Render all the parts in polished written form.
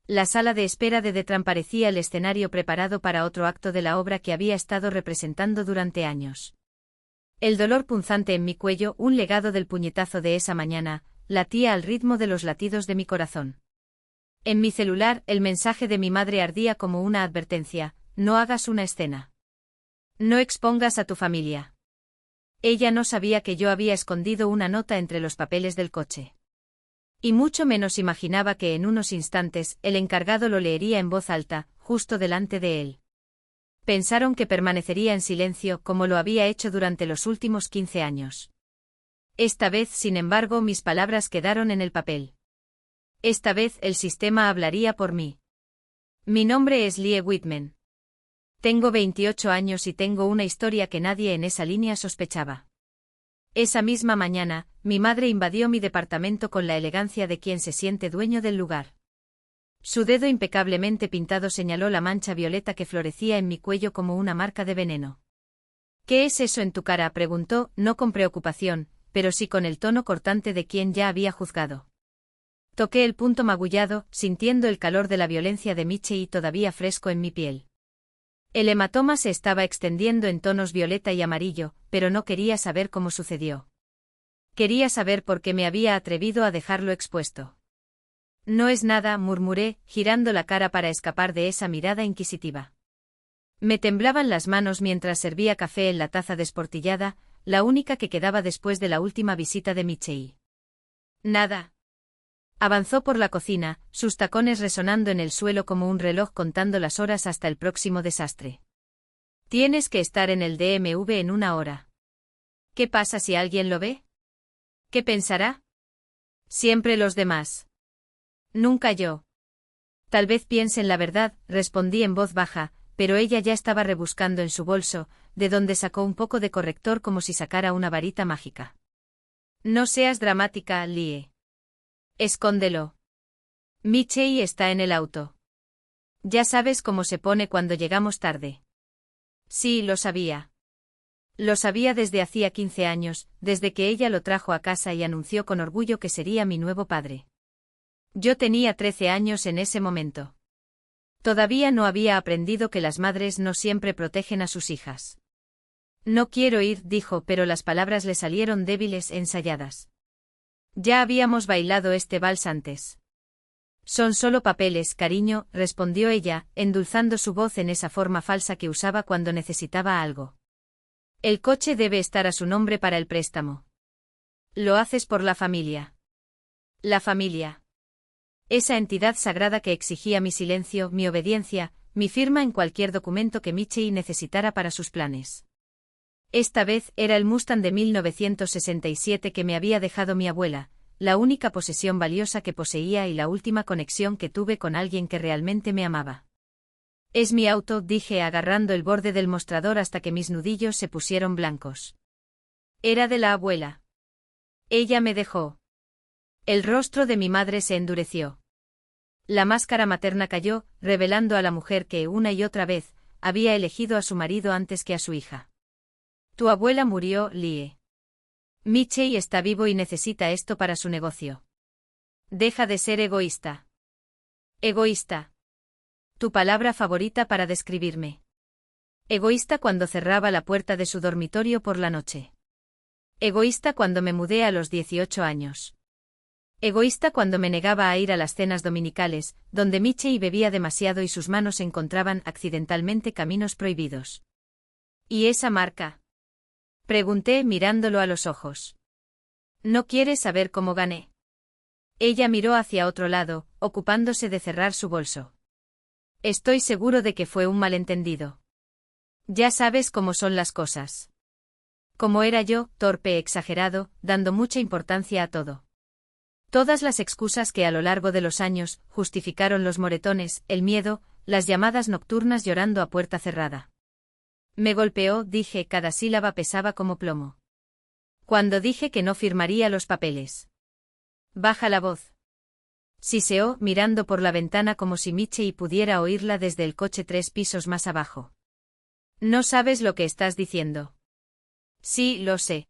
La sala de espera de Detran parecía el escenario preparado para otro acto de la obra que había estado representando durante años. El dolor punzante en mi cuello, un legado del puñetazo de esa mañana, latía al ritmo de los latidos de mi corazón. En mi celular, el mensaje de mi madre ardía como una advertencia: no hagas una escena. No expongas a tu familia. Ella no sabía que yo había escondido una nota entre los papeles del coche. Y mucho menos imaginaba que en unos instantes el encargado lo leería en voz alta, justo delante de él. Pensaron que permanecería en silencio como lo había hecho durante los últimos 15 años. Esta vez, sin embargo, mis palabras quedaron en el papel. Esta vez el sistema hablaría por mí. Mi nombre es Lie Whitman. Tengo 28 años y tengo una historia que nadie en esa línea sospechaba. Esa misma mañana, mi madre invadió mi departamento con la elegancia de quien se siente dueño del lugar. Su dedo impecablemente pintado señaló la mancha violeta que florecía en mi cuello como una marca de veneno. ¿Qué es eso en tu cara?, preguntó, no con preocupación, pero sí con el tono cortante de quien ya había juzgado. Toqué el punto magullado, sintiendo el calor de la violencia de Michei todavía fresco en mi piel. El hematoma se estaba extendiendo en tonos violeta y amarillo, pero no quería saber cómo sucedió. Quería saber por qué me había atrevido a dejarlo expuesto. No es nada, murmuré, girando la cara para escapar de esa mirada inquisitiva. Me temblaban las manos mientras servía café en la taza desportillada, la única que quedaba después de la última visita de Michei. Nada. Avanzó por la cocina, sus tacones resonando en el suelo como un reloj contando las horas hasta el próximo desastre. Tienes que estar en el DMV en 1 hora. ¿Qué pasa si alguien lo ve? ¿Qué pensará? Siempre los demás. Nunca yo. Tal vez piensen la verdad, respondí en voz baja, pero ella ya estaba rebuscando en su bolso, de donde sacó un poco de corrector como si sacara una varita mágica. No seas dramática, Lie. Escóndelo. Michei está en el auto. Ya sabes cómo se pone cuando llegamos tarde. Sí, lo sabía. Lo sabía desde hacía 15 años, desde que ella lo trajo a casa y anunció con orgullo que sería mi nuevo padre. Yo tenía 13 años en ese momento. Todavía no había aprendido que las madres no siempre protegen a sus hijas. No quiero ir, dijo, pero las palabras le salieron débiles e ensayadas. Ya habíamos bailado este vals antes. Son solo papeles, cariño, respondió ella, endulzando su voz en esa forma falsa que usaba cuando necesitaba algo. El coche debe estar a su nombre para el préstamo. Lo haces por la familia. La familia. Esa entidad sagrada que exigía mi silencio, mi obediencia, mi firma en cualquier documento que Michei necesitara para sus planes. Esta vez era el Mustang de 1967 que me había dejado mi abuela, la única posesión valiosa que poseía y la última conexión que tuve con alguien que realmente me amaba. Es mi auto, dije agarrando el borde del mostrador hasta que mis nudillos se pusieron blancos. Era de la abuela. Ella me dejó. El rostro de mi madre se endureció. La máscara materna cayó, revelando a la mujer que, una y otra vez, había elegido a su marido antes que a su hija. Tu abuela murió, Lie. Michei está vivo y necesita esto para su negocio. Deja de ser egoísta. Egoísta. Tu palabra favorita para describirme. Egoísta cuando cerraba la puerta de su dormitorio por la noche. Egoísta cuando me mudé a los 18 años. Egoísta cuando me negaba a ir a las cenas dominicales, donde Michei bebía demasiado y sus manos encontraban accidentalmente caminos prohibidos. ¿Y esa marca? Pregunté mirándolo a los ojos. ¿No quieres saber cómo gané? Ella miró hacia otro lado, ocupándose de cerrar su bolso. Estoy seguro de que fue un malentendido. Ya sabes cómo son las cosas. Como era yo, torpe, exagerado, dando mucha importancia a todo. Todas las excusas que a lo largo de los años justificaron los moretones, el miedo, las llamadas nocturnas llorando a puerta cerrada. Me golpeó, dije, cada sílaba pesaba como plomo. Cuando dije que no firmaría los papeles. Baja la voz. Siseó, mirando por la ventana como si Michei pudiera oírla desde el coche 3 pisos más abajo. No sabes lo que estás diciendo. Sí, lo sé.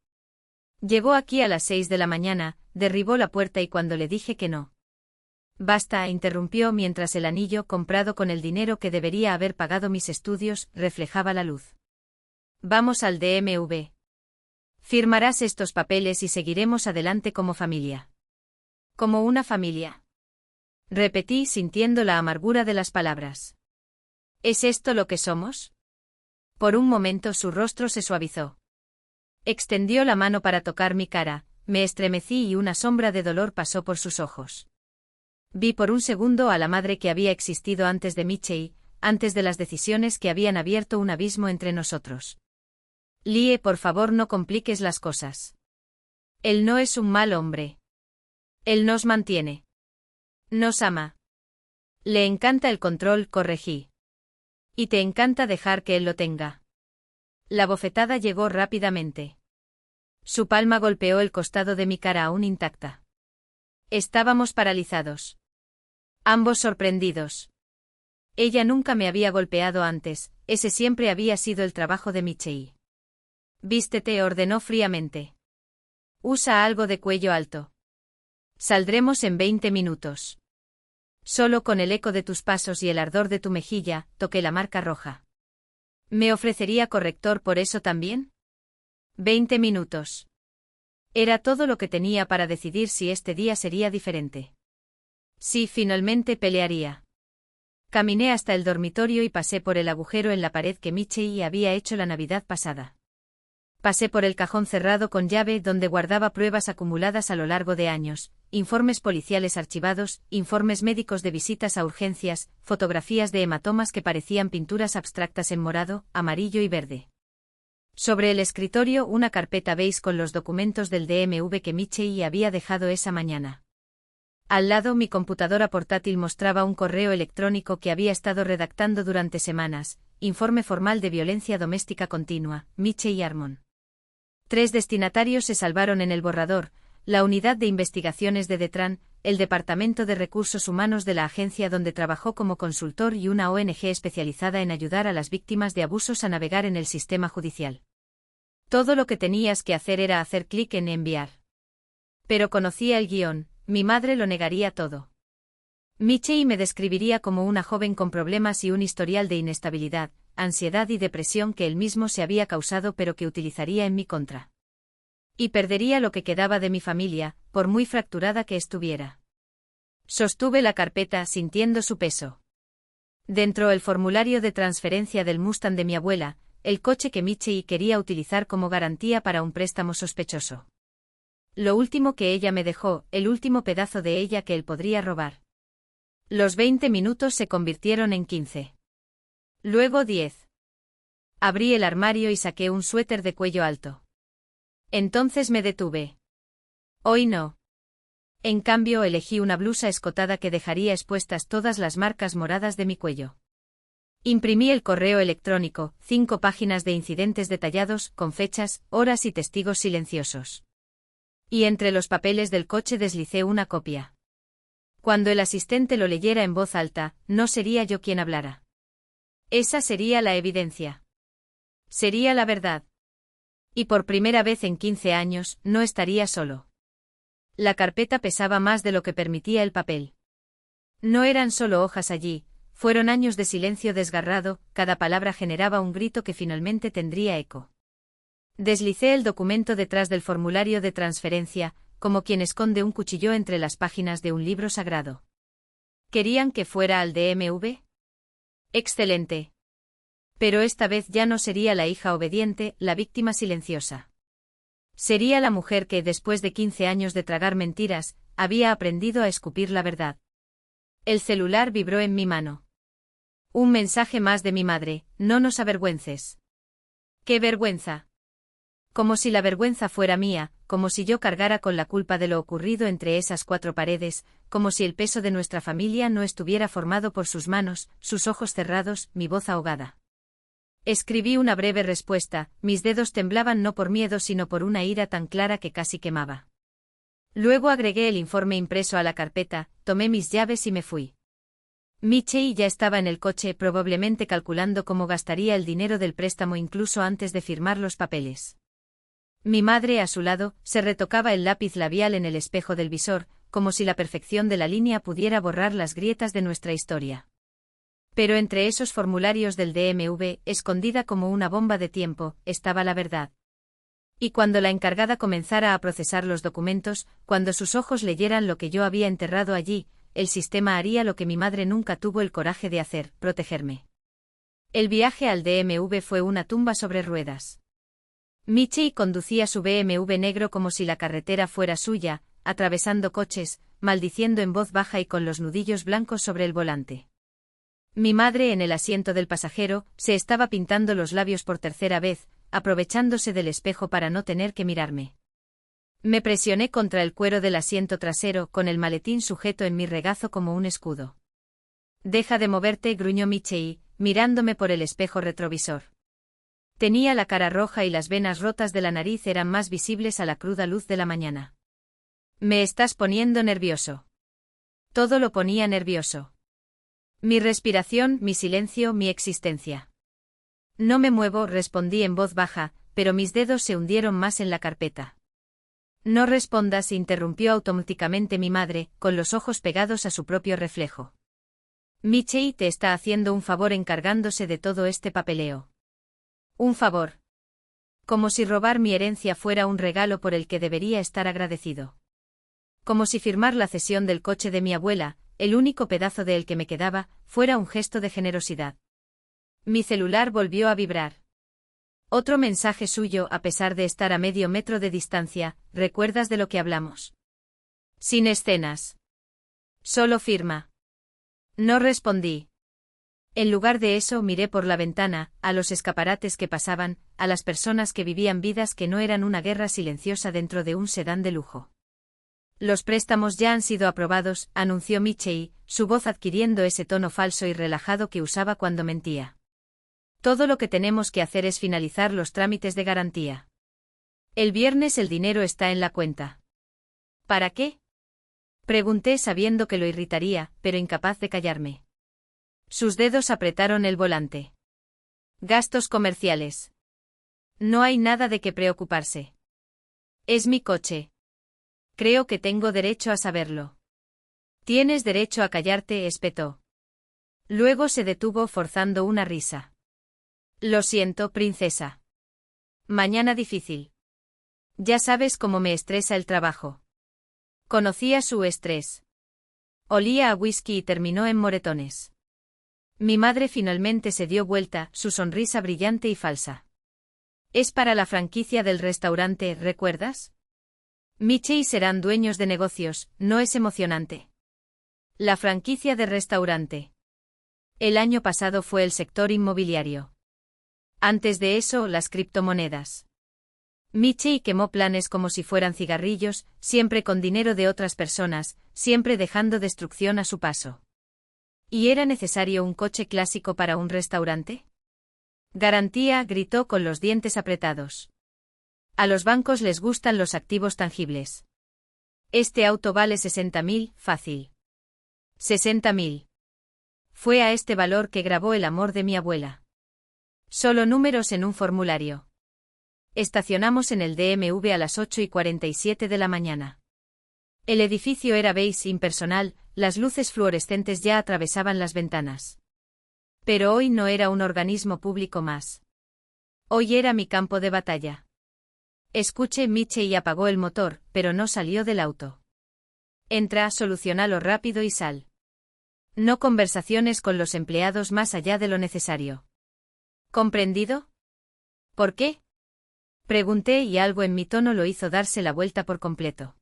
Llegó aquí a las 6 de la mañana, derribó la puerta y cuando le dije que no. Basta, interrumpió mientras el anillo comprado con el dinero que debería haber pagado mis estudios reflejaba la luz. Vamos al DMV. Firmarás estos papeles y seguiremos adelante como familia. Como una familia. Repetí sintiendo la amargura de las palabras. ¿Es esto lo que somos? Por un momento su rostro se suavizó. Extendió la mano para tocar mi cara, me estremecí y una sombra de dolor pasó por sus ojos. Vi por un segundo a la madre que había existido antes de Michei, antes de las decisiones que habían abierto un abismo entre nosotros. Lie, por favor, no compliques las cosas. Él no es un mal hombre. Él nos mantiene. Nos ama. Le encanta el control, corregí. Y te encanta dejar que él lo tenga. La bofetada llegó rápidamente. Su palma golpeó el costado de mi cara aún intacta. Estábamos paralizados. Ambos sorprendidos. Ella nunca me había golpeado antes, ese siempre había sido el trabajo de Michei. Vístete, ordenó fríamente. Usa algo de cuello alto. Saldremos en 20 minutos. Solo con el eco de tus pasos y el ardor de tu mejilla, toqué la marca roja. ¿Me ofrecería corrector por eso también? 20 minutos. Era todo lo que tenía para decidir si este día sería diferente. Sí, finalmente pelearía. Caminé hasta el dormitorio y pasé por el agujero en la pared que Michei había hecho la Navidad pasada. Pasé por el cajón cerrado con llave donde guardaba pruebas acumuladas a lo largo de años, informes policiales archivados, informes médicos de visitas a urgencias, fotografías de hematomas que parecían pinturas abstractas en morado, amarillo y verde. Sobre el escritorio una carpeta beige con los documentos del DMV que Michei había dejado esa mañana. Al lado mi computadora portátil mostraba un correo electrónico que había estado redactando durante semanas, informe formal de violencia doméstica continua, Michei Armon. 3 destinatarios se salvaron en el borrador, la unidad de investigaciones de Detran, el Departamento de Recursos Humanos de la agencia donde trabajó como consultor y una ONG especializada en ayudar a las víctimas de abusos a navegar en el sistema judicial. Todo lo que tenías que hacer era hacer clic en enviar. Pero conocía el guión, mi madre lo negaría todo. Michei me describiría como una joven con problemas y un historial de inestabilidad, ansiedad y depresión que él mismo se había causado pero que utilizaría en mi contra. Y perdería lo que quedaba de mi familia, por muy fracturada que estuviera. Sostuve la carpeta sintiendo su peso. Dentro el formulario de transferencia del Mustang de mi abuela, el coche que Michei quería utilizar como garantía para un préstamo sospechoso. Lo último que ella me dejó, el último pedazo de ella que él podría robar. Los 20 minutos se convirtieron en 15. Luego 10. Abrí el armario y saqué un suéter de cuello alto. Entonces me detuve. Hoy no. En cambio elegí una blusa escotada que dejaría expuestas todas las marcas moradas de mi cuello. Imprimí el correo electrónico, 5 páginas de incidentes detallados, con fechas, horas y testigos silenciosos. Y entre los papeles del coche deslicé una copia. Cuando el asistente lo leyera en voz alta, no sería yo quien hablara. Esa sería la evidencia. Sería la verdad. Y por primera vez en 15 años, no estaría solo. La carpeta pesaba más de lo que permitía el papel. No eran solo hojas allí, fueron años de silencio desgarrado, cada palabra generaba un grito que finalmente tendría eco. Deslicé el documento detrás del formulario de transferencia, como quien esconde un cuchillo entre las páginas de un libro sagrado. ¿Querían que fuera al DMV? Excelente. Pero esta vez ya no sería la hija obediente, la víctima silenciosa. Sería la mujer que, después de 15 años de tragar mentiras, había aprendido a escupir la verdad. El celular vibró en mi mano. Un mensaje más de mi madre: no nos avergüences. ¡Qué vergüenza! Como si la vergüenza fuera mía, como si yo cargara con la culpa de lo ocurrido entre esas 4 paredes, como si el peso de nuestra familia no estuviera formado por sus manos, sus ojos cerrados, mi voz ahogada. Escribí una breve respuesta, mis dedos temblaban no por miedo sino por una ira tan clara que casi quemaba. Luego agregué el informe impreso a la carpeta, tomé mis llaves y me fui. Michei ya estaba en el coche, probablemente calculando cómo gastaría el dinero del préstamo incluso antes de firmar los papeles. Mi madre, a su lado, se retocaba el lápiz labial en el espejo del visor, como si la perfección de la línea pudiera borrar las grietas de nuestra historia. Pero entre esos formularios del DMV, escondida como una bomba de tiempo, estaba la verdad. Y cuando la encargada comenzara a procesar los documentos, cuando sus ojos leyeran lo que yo había enterrado allí, el sistema haría lo que mi madre nunca tuvo el coraje de hacer, protegerme. El viaje al DMV fue una tumba sobre ruedas. Michie conducía su BMW negro como si la carretera fuera suya, atravesando coches, maldiciendo en voz baja y con los nudillos blancos sobre el volante. Mi madre, en el asiento del pasajero, se estaba pintando los labios por tercera vez, aprovechándose del espejo para no tener que mirarme. Me presioné contra el cuero del asiento trasero, con el maletín sujeto en mi regazo como un escudo. «Deja de moverte», gruñó Michie, mirándome por el espejo retrovisor. Tenía la cara roja y las venas rotas de la nariz eran más visibles a la cruda luz de la mañana. «Me estás poniendo nervioso». Todo lo ponía nervioso. Mi respiración, mi silencio, mi existencia. «No me muevo», respondí en voz baja, pero mis dedos se hundieron más en la carpeta. «No respondas», interrumpió automáticamente mi madre, con los ojos pegados a su propio reflejo. «Michie te está haciendo un favor encargándose de todo este papeleo». «¿Un favor?» Como si robar mi herencia fuera un regalo por el que debería estar agradecido. Como si firmar la cesión del coche de mi abuela, el único pedazo de él que me quedaba, fuera un gesto de generosidad. Mi celular volvió a vibrar. Otro mensaje suyo, a pesar de estar a medio metro de distancia. «¿Recuerdas de lo que hablamos?» «Sin escenas. Solo firma». No respondí. En lugar de eso miré por la ventana, a los escaparates que pasaban, a las personas que vivían vidas que no eran una guerra silenciosa dentro de un sedán de lujo. «Los préstamos ya han sido aprobados», anunció Michie, su voz adquiriendo ese tono falso y relajado que usaba cuando mentía. «Todo lo que tenemos que hacer es finalizar los trámites de garantía. El viernes el dinero está en la cuenta». «¿Para qué?», pregunté sabiendo que lo irritaría, pero incapaz de callarme. Sus dedos apretaron el volante. «Gastos comerciales. No hay nada de qué preocuparse. Es mi coche. Creo que tengo derecho a saberlo». «Tienes derecho a callarte», espetó. Luego se detuvo forzando una risa. «Lo siento, princesa. Mañana difícil. Ya sabes cómo me estresa el trabajo». Conocía su estrés. Olía a whisky y terminó en moretones. Mi madre finalmente se dio vuelta, su sonrisa brillante y falsa. «Es para la franquicia del restaurante, ¿recuerdas? Michie serán dueños de negocios, ¿no es emocionante?» La franquicia de restaurante. El año pasado fue el sector inmobiliario. Antes de eso, las criptomonedas. Michie quemó planes como si fueran cigarrillos, siempre con dinero de otras personas, siempre dejando destrucción a su paso. ¿Y era necesario un coche clásico para un restaurante? «Garantía», gritó con los dientes apretados. «A los bancos les gustan los activos tangibles. Este auto vale 60.000, fácil. 60.000. Fue a este valor que grabó el amor de mi abuela. Solo números en un formulario. Estacionamos en el DMV a las 8:47 de la mañana. El edificio era beige impersonal, las luces fluorescentes ya atravesaban las ventanas. Pero hoy no era un organismo público más. Hoy era mi campo de batalla. Escuché Michie y apagó el motor, pero no salió del auto. «Entra, solucionalo rápido y sal. No conversaciones con los empleados más allá de lo necesario. ¿Comprendido?» «¿Por qué?», pregunté y algo en mi tono lo hizo darse la vuelta por completo.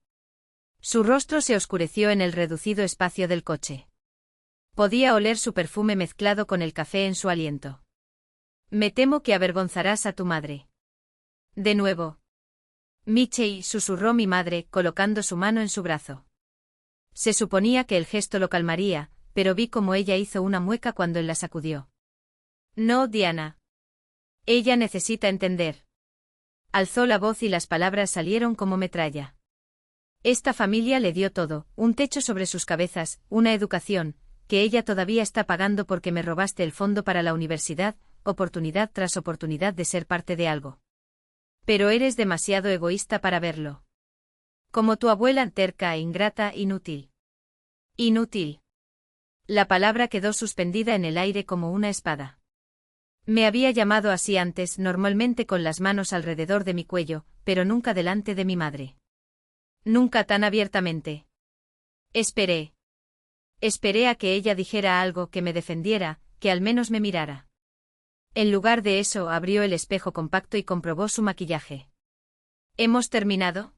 Su rostro se oscureció en el reducido espacio del coche. Podía oler su perfume mezclado con el café en su aliento. «Me temo que avergonzarás a tu madre». «¿De nuevo?». «Michie», susurró mi madre, colocando su mano en su brazo. Se suponía que el gesto lo calmaría, pero vi cómo ella hizo una mueca cuando él la sacudió. «No, Diana. Ella necesita entender». Alzó la voz y las palabras salieron como metralla. «Esta familia le dio todo, un techo sobre sus cabezas, una educación, que ella todavía está pagando porque me robaste el fondo para la universidad, oportunidad tras oportunidad de ser parte de algo. Pero eres demasiado egoísta para verlo. Como tu abuela, terca, ingrata, inútil. Inútil. La palabra quedó suspendida en el aire como una espada. Me había llamado así antes, normalmente con las manos alrededor de mi cuello, pero nunca delante de mi madre. Nunca tan abiertamente. Esperé. Esperé a que ella dijera algo que me defendiera, que al menos me mirara. En lugar de eso, abrió el espejo compacto y comprobó su maquillaje. ¿Hemos terminado?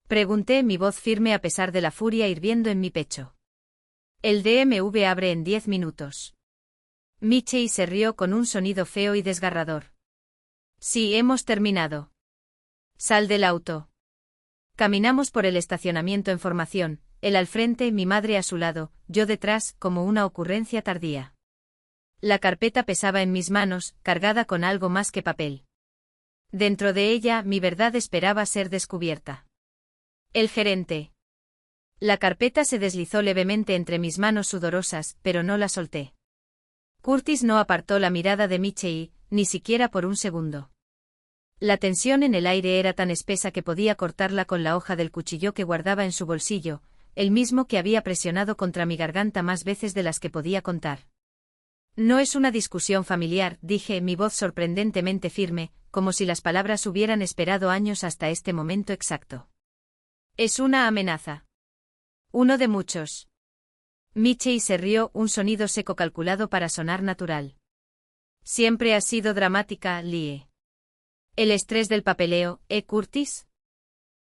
Pregunté, mi voz firme a pesar de la furia hirviendo en mi pecho. El DMV abre en 10 minutos. Michie se rió con un sonido feo y desgarrador. Sí, hemos terminado. Sal del auto. Caminamos por el estacionamiento en formación, él al frente, mi madre a su lado, yo detrás, como una ocurrencia tardía. La carpeta pesaba en mis manos, cargada con algo más que papel. Dentro de ella, mi verdad esperaba ser descubierta. El gerente. La carpeta se deslizó levemente entre mis manos sudorosas, pero no la solté. Curtis no apartó la mirada de Michie, ni siquiera por un segundo. La tensión en el aire era tan espesa que podía cortarla con la hoja del cuchillo que guardaba en su bolsillo, el mismo que había presionado contra mi garganta más veces de las que podía contar. No es una discusión familiar, dije, mi voz sorprendentemente firme, como si las palabras hubieran esperado años hasta este momento exacto. Es una amenaza. Uno de muchos. Michie se rió, un sonido seco calculado para sonar natural. Siempre has sido dramática, Lie. El estrés del papeleo, Curtis?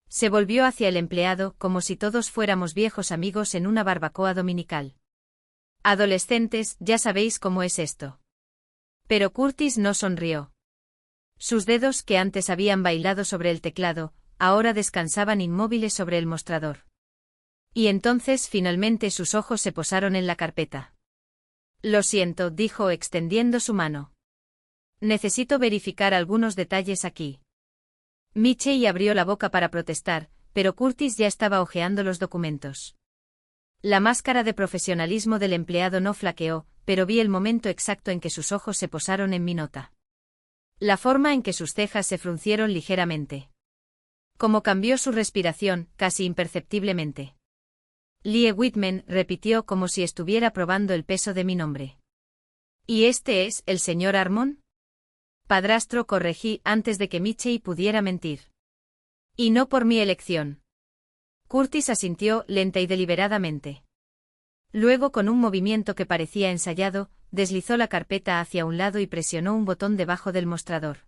Se volvió hacia el empleado, como si todos fuéramos viejos amigos en una barbacoa dominical. Adolescentes, ya sabéis cómo es esto. Pero Curtis no sonrió. Sus dedos, que antes habían bailado sobre el teclado, ahora descansaban inmóviles sobre el mostrador. Y entonces finalmente sus ojos se posaron en la carpeta. Lo siento, dijo extendiendo su mano. Necesito verificar algunos detalles aquí. Michie abrió la boca para protestar, pero Curtis ya estaba hojeando los documentos. La máscara de profesionalismo del empleado no flaqueó, pero vi el momento exacto en que sus ojos se posaron en mi nota. La forma en que sus cejas se fruncieron ligeramente. Cómo cambió su respiración, casi imperceptiblemente. Lie Whitman, repitió como si estuviera probando el peso de mi nombre. ¿Y este es el señor Harmon? Padrastro, corregí antes de que Michie pudiera mentir. Y no por mi elección. Curtis asintió, lenta y deliberadamente. Luego, con un movimiento que parecía ensayado, deslizó la carpeta hacia un lado y presionó un botón debajo del mostrador.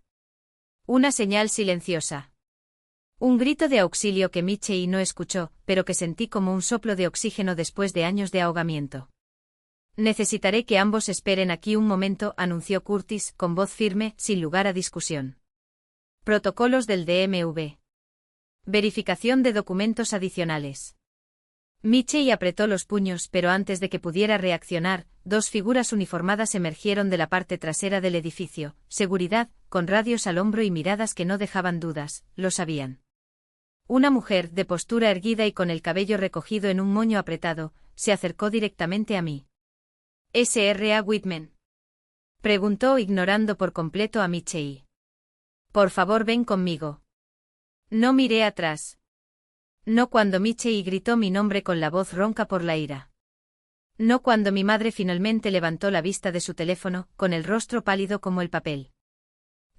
Una señal silenciosa. Un grito de auxilio que Michie no escuchó, pero que sentí como un soplo de oxígeno después de años de ahogamiento. Necesitaré que ambos esperen aquí un momento, anunció Curtis, con voz firme, sin lugar a discusión. Protocolos del DMV. Verificación de documentos adicionales. Michie apretó los puños, pero antes de que pudiera reaccionar, dos figuras uniformadas emergieron de la parte trasera del edificio. Seguridad, con radios al hombro y miradas que no dejaban dudas, lo sabían. Una mujer, de postura erguida y con el cabello recogido en un moño apretado, se acercó directamente a mí. ¿S.R.A. Whitman? Preguntó, ignorando por completo a Michie. Por favor, ven conmigo. No miré atrás. No cuando Michie gritó mi nombre con la voz ronca por la ira. No cuando mi madre finalmente levantó la vista de su teléfono, con el rostro pálido como el papel.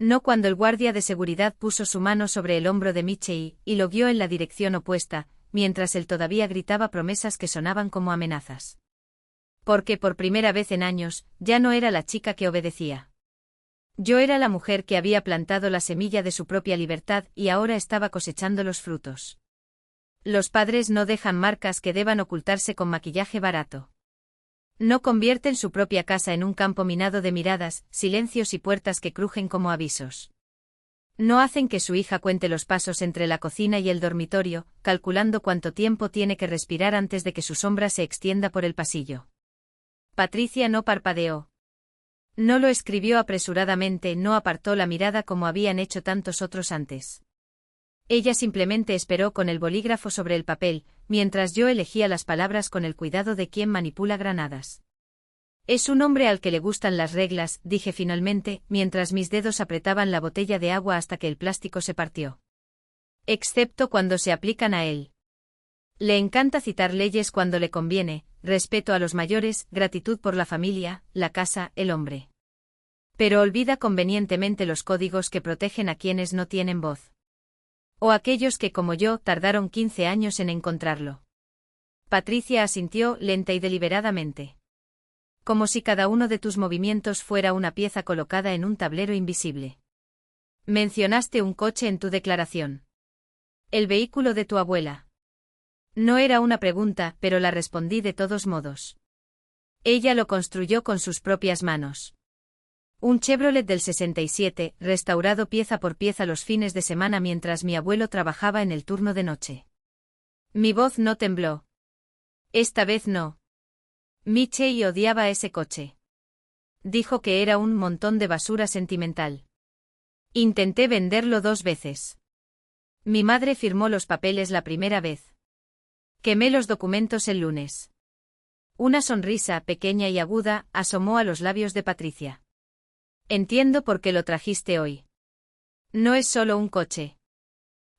No cuando el guardia de seguridad puso su mano sobre el hombro de Michie y lo guió en la dirección opuesta, mientras él todavía gritaba promesas que sonaban como amenazas. Porque por primera vez en años, ya no era la chica que obedecía. Yo era la mujer que había plantado la semilla de su propia libertad y ahora estaba cosechando los frutos. Los padres no dejan marcas que deban ocultarse con maquillaje barato. No convierten su propia casa en un campo minado de miradas, silencios y puertas que crujen como avisos. No hacen que su hija cuente los pasos entre la cocina y el dormitorio, calculando cuánto tiempo tiene que respirar antes de que su sombra se extienda por el pasillo. Patricia no parpadeó. No lo escribió apresuradamente, no apartó la mirada como habían hecho tantos otros antes. Ella simplemente esperó con el bolígrafo sobre el papel, mientras yo elegía las palabras con el cuidado de quien manipula granadas. Es un hombre al que le gustan las reglas, dije finalmente, mientras mis dedos apretaban la botella de agua hasta que el plástico se partió. excepto cuando se aplican a él. Le encanta citar leyes cuando le conviene, respeto a los mayores, gratitud por la familia, la casa, el hombre. Pero olvida convenientemente los códigos que protegen a quienes no tienen voz. O aquellos que, como yo, tardaron 15 años en encontrarlo. Patricia asintió lenta y deliberadamente. Como si cada uno de tus movimientos fuera una pieza colocada en un tablero invisible. Mencionaste un coche en tu declaración. El vehículo de tu abuela. No era una pregunta, pero la respondí de todos modos. Ella lo construyó con sus propias manos. Un Chevrolet del 67, restaurado pieza por pieza los fines de semana mientras mi abuelo trabajaba en el turno de noche. Mi voz no tembló. Esta vez no. Michelle odiaba ese coche. Dijo que era un montón de basura sentimental. Intenté venderlo 2 veces. Mi madre firmó los papeles la primera vez. Quemé los documentos el lunes. Una sonrisa pequeña y aguda asomó a los labios de Patricia. Entiendo por qué lo trajiste hoy. No es solo un coche.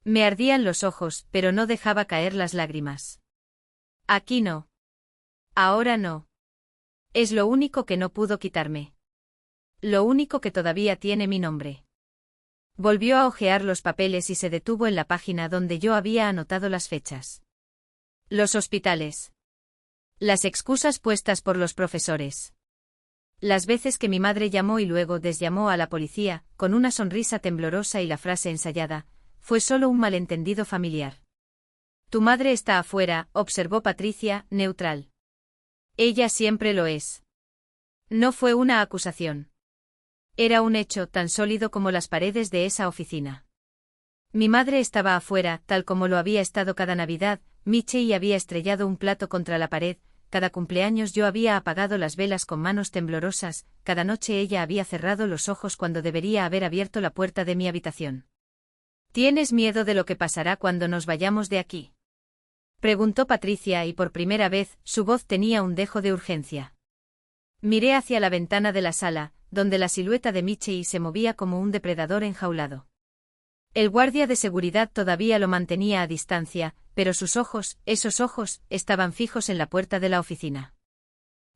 Me ardían los ojos, pero no dejaba caer las lágrimas. Aquí no. Ahora no. Es lo único que no pudo quitarme. Lo único que todavía tiene mi nombre. Volvió a hojear los papeles y se detuvo en la página donde yo había anotado las fechas. Los hospitales. Las excusas puestas por los profesores. Las veces que mi madre llamó y luego desllamó a la policía, con una sonrisa temblorosa y la frase ensayada, fue solo un malentendido familiar. Tu madre está afuera, observó Patricia, neutral. Ella siempre lo es. No fue una acusación. Era un hecho tan sólido como las paredes de esa oficina. Mi madre estaba afuera, tal como lo había estado cada Navidad, Michelle había estrellado un plato contra la pared, cada cumpleaños yo había apagado las velas con manos temblorosas, cada noche ella había cerrado los ojos cuando debería haber abierto la puerta de mi habitación. ¿Tienes miedo de lo que pasará cuando nos vayamos de aquí? Preguntó Patricia y por primera vez su voz tenía un dejo de urgencia. Miré hacia la ventana de la sala, donde la silueta de Michelle se movía como un depredador enjaulado. El guardia de seguridad todavía lo mantenía a distancia, pero sus ojos, esos ojos, estaban fijos en la puerta de la oficina.